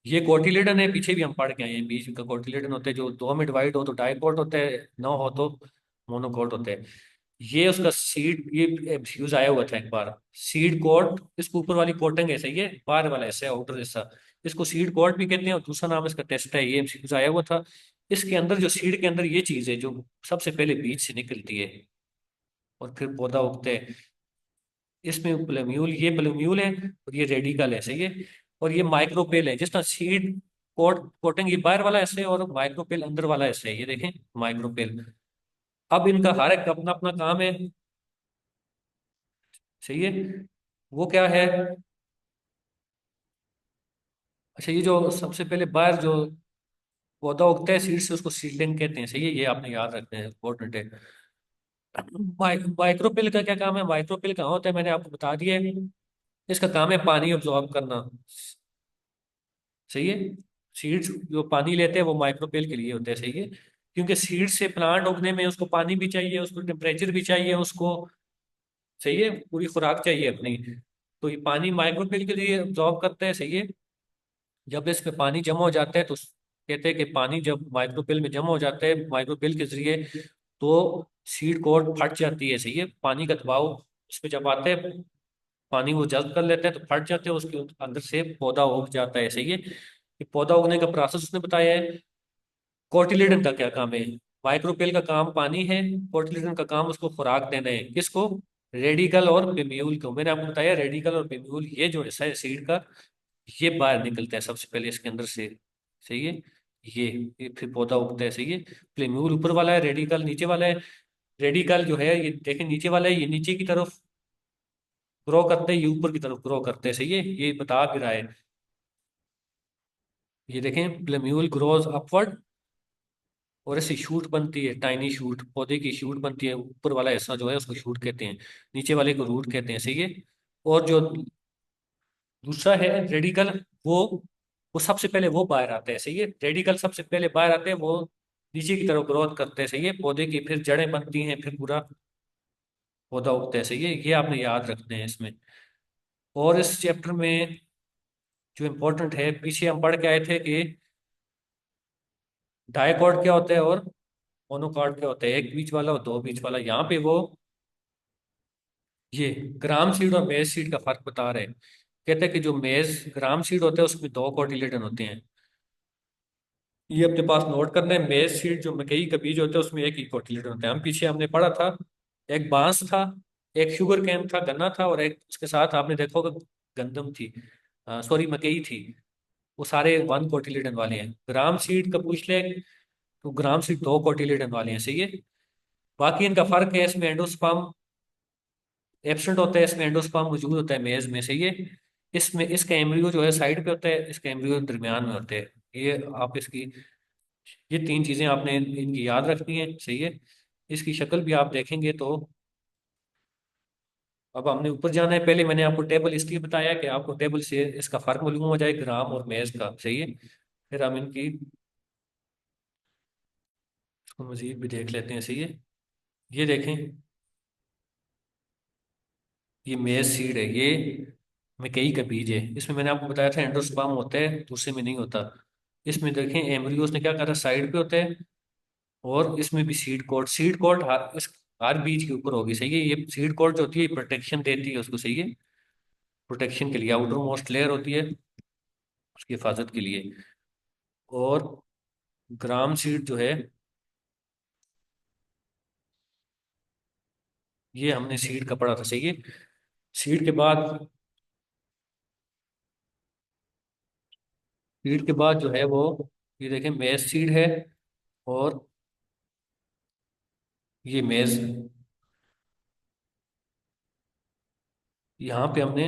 ये कोटिलेडन है, पीछे भी हम पढ़ के आए हैं, बीज का कोटिलेडन होता है, जो दो में डिवाइड हो तो डाइकोट होता है, नौ हो तो मोनोकोट होता है। ये उसका सीड, ये यूज आया हुआ था एक बार, सीड कोट, इसको ऊपर वाली कोटिंग है, सही है, बाहर वाला ऐसा आउटर जैसा, इसको सीड कोट भी कहते हैं। और दूसरा नाम इसका टेस्ट है, ये यूज आया हुआ था। इसके अंदर जो सीड के अंदर ये चीज है जो सबसे पहले बीज से निकलती है और फिर पौधा उगता है। इसमें प्लम्यूल, ये प्लम्यूल है और ये रेडिकल है, सही है। और ये माइक्रोपेल है, जिस तरह सीड कोटिंग ये बाहर वाला ऐसे और माइक्रोपेल अंदर वाला ऐसे है, ये देखें माइक्रोपेल। अब इनका हर एक अपना अपना काम है, सही है। वो क्या है, अच्छा ये जो सबसे पहले बाहर जो पौधा उगता है सीड से, उसको सीडलिंग कहते हैं, सही है, ये आपने याद रखना है, इंपॉर्टेंट है। माइक्रोपेल का क्या काम है, माइक्रोपेल कहाँ होता है मैंने आपको बता दिया है। इसका काम है पानी ऑब्जॉर्ब करना, सही है। सीड्स जो पानी लेते हैं वो माइक्रोपेल के लिए होते हैं, सही है। क्योंकि सीड से प्लांट उगने में उसको पानी भी चाहिए, उसको टेम्परेचर भी चाहिए, उसको, सही है, पूरी खुराक चाहिए अपनी। तो ये पानी माइक्रोपेल के लिए ऑब्जॉर्ब करता है, सही है। जब इसमें पानी जमा हो जाता है तो कहते हैं कि पानी जब माइक्रोपेल में जमा हो जाता है माइक्रोपेल के जरिए, तो सीड कोट फट जाती है, सही है। पानी का दबाव उस पर जब आता है, पानी वो जल्द कर लेते हैं तो फट जाते हैं, उसके अंदर से पौधा उग जाता है, सही है। ये पौधा उगने का प्रोसेस उसने बताया है। कोटिलीडन का क्या काम है, माइक्रोपेल का काम पानी है, कोटिलीडन का काम उसको खुराक देना है, किसको, रेडिकल और पिम्यूल को। मैंने आपको बताया रेडिकल और पिम्यूल ये जो हिस्सा है सीड का, ये बाहर निकलता है सबसे पहले इसके अंदर से, सही है। ये फिर पौधा उगता है, सही है। प्लेम्यूल ऊपर वाला है, रेडिकल नीचे वाला है। रेडिकल जो है ये देखें नीचे वाला है, ये नीचे की तरफ ग्रो करते हैं, ये ऊपर की तरफ ग्रो करते हैं, सही है, ये बता भी रहा है। ये देखें प्लेम्यूल ग्रोज अपवर्ड, और ऐसी शूट बनती है, टाइनी शूट, पौधे की शूट बनती है, ऊपर वाला हिस्सा जो है उसको शूट कहते हैं, नीचे वाले को रूट कहते हैं, सही है। और जो दूसरा है रेडिकल, वो वो सबसे पहले वो बाहर आते हैं, सही है। रेडिकल सबसे पहले बाहर आते हैं, वो नीचे की तरफ ग्रोथ करते हैं, सही है, पौधे की फिर जड़ें बनती हैं, फिर पूरा पौधा उगता है, सही है। ये आपने याद रखते हैं इसमें। और इस चैप्टर में जो इम्पोर्टेंट है, पीछे हम पढ़ के आए थे कि डायकॉट क्या होता है और मोनोकॉट क्या होता है, एक बीच वाला और दो बीच वाला। यहाँ पे वो ये ग्राम सीड और मेज सीड का फर्क बता रहे हैं। कहते हैं कि जो मेज ग्राम सीड होता है उसमें दो कोटिलेडन होते हैं, ये अपने पास नोट करना है। मेज सीड जो मकई का बीज होता है उसमें एक ही कोटिलेडन होता है। हम पीछे हमने पढ़ा था, एक बांस था, एक शुगर कैन था, गन्ना था, और एक उसके साथ आपने देखा होगा गंदम थी, सॉरी मकई थी। वो सारे वन कोटिलेडन वाले हैं। ग्राम सीड का पूछ ले तो ग्राम सीड दो कोटिलेडन वाले हैं, सही है। बाकी इनका फर्क है, इसमें एंडोस्पर्म एब्सेंट होता है, इसमें एंडोस्पर्म मौजूद होता है मेज में, सही है। इसमें इसका एम्ब्रियो जो है साइड पे होता है, इसका एम्ब्रियो दरमियान में होते हैं। ये आप इसकी, ये तीन चीजें आपने इनकी याद रखनी है, सही है। इसकी शक्ल भी आप देखेंगे तो, अब हमने ऊपर जाना है। पहले मैंने आपको टेबल इसलिए बताया कि आपको टेबल से इसका फर्क मालूम हो जाए ग्राम और मेज का, सही है। फिर हम इनकी इसको मजीद भी देख लेते हैं, सही है। ये देखें, ये मेज सीड है, ये मकई का बीज है। इसमें मैंने आपको बताया था एंडोस्पर्म होता है, दूसरे में नहीं होता। इसमें देखें एम्ब्रियोस ने क्या करा, साइड पे होता है। और इसमें भी सीड कोट हर बीज के ऊपर होगी, सही है। ये सीड कोट जो होती है प्रोटेक्शन देती है उसको, सही है, प्रोटेक्शन के लिए आउटर मोस्ट लेयर होती है उसकी हिफाजत के लिए। और ग्राम सीड जो है, ये हमने सीड का पढ़ा था, सही है। सीड के बाद सीड के बाद जो है वो, ये देखें मेज सीड है, और ये मेज, यहाँ पे हमने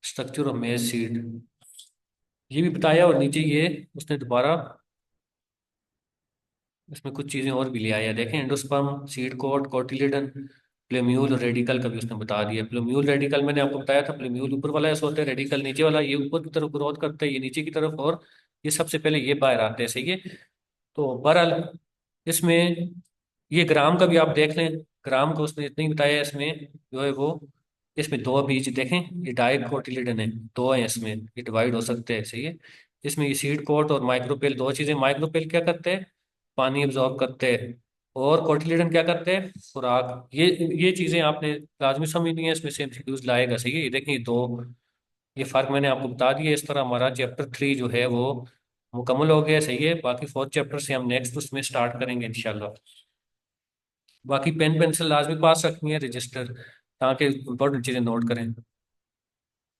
स्ट्रक्चर ऑफ मेज सीड ये भी बताया, और नीचे ये उसने दोबारा इसमें कुछ चीजें और भी ले आया। देखें endosperm, seed coat, cotyledon, plumule और रेडिकल का भी उसने बता दिया। प्लेम्यूल रेडिकल मैंने आपको बताया था, प्लेम्यूल ऊपर वाला ऐसा होता है, रेडिकल नीचे वाला, ये ऊपर की तरफ ग्रोथ करता है, ये नीचे की तरफ, और ये सबसे पहले ये बाहर आते हैं, सही है। तो बहरहाल इसमें ये ग्राम का भी आप देख लें, ग्राम को उसने इतना ही बताया, इसमें जो है वो, इसमें दो बीज देखें, ये डाइकोटिलिडन है, दो है इसमें, ये डिवाइड हो सकते हैं, सही है। इसमें ये सीड कोट और माइक्रोपेल दो चीजें, माइक्रोपेल क्या करते हैं, पानी एब्जॉर्ब करते हैं, और कोटिलिडन क्या करते हैं, खुराक। ये चीजें आपने लाजमी समझनी है, इसमें से एमसीक्यूज लाएगा, सही है। ये देखें ये दो, ये फर्क मैंने आपको बता दिया। इस तरह हमारा चैप्टर 3 जो है वो मुकम्मल हो गया, सही है। बाकी फोर्थ चैप्टर से हम नेक्स्ट उसमें स्टार्ट करेंगे इंशाल्लाह। बाकी पेन पेंसिल लाजमी पास रखनी है, रजिस्टर, ताकि इंपॉर्टेंट चीज़ें नोट करें।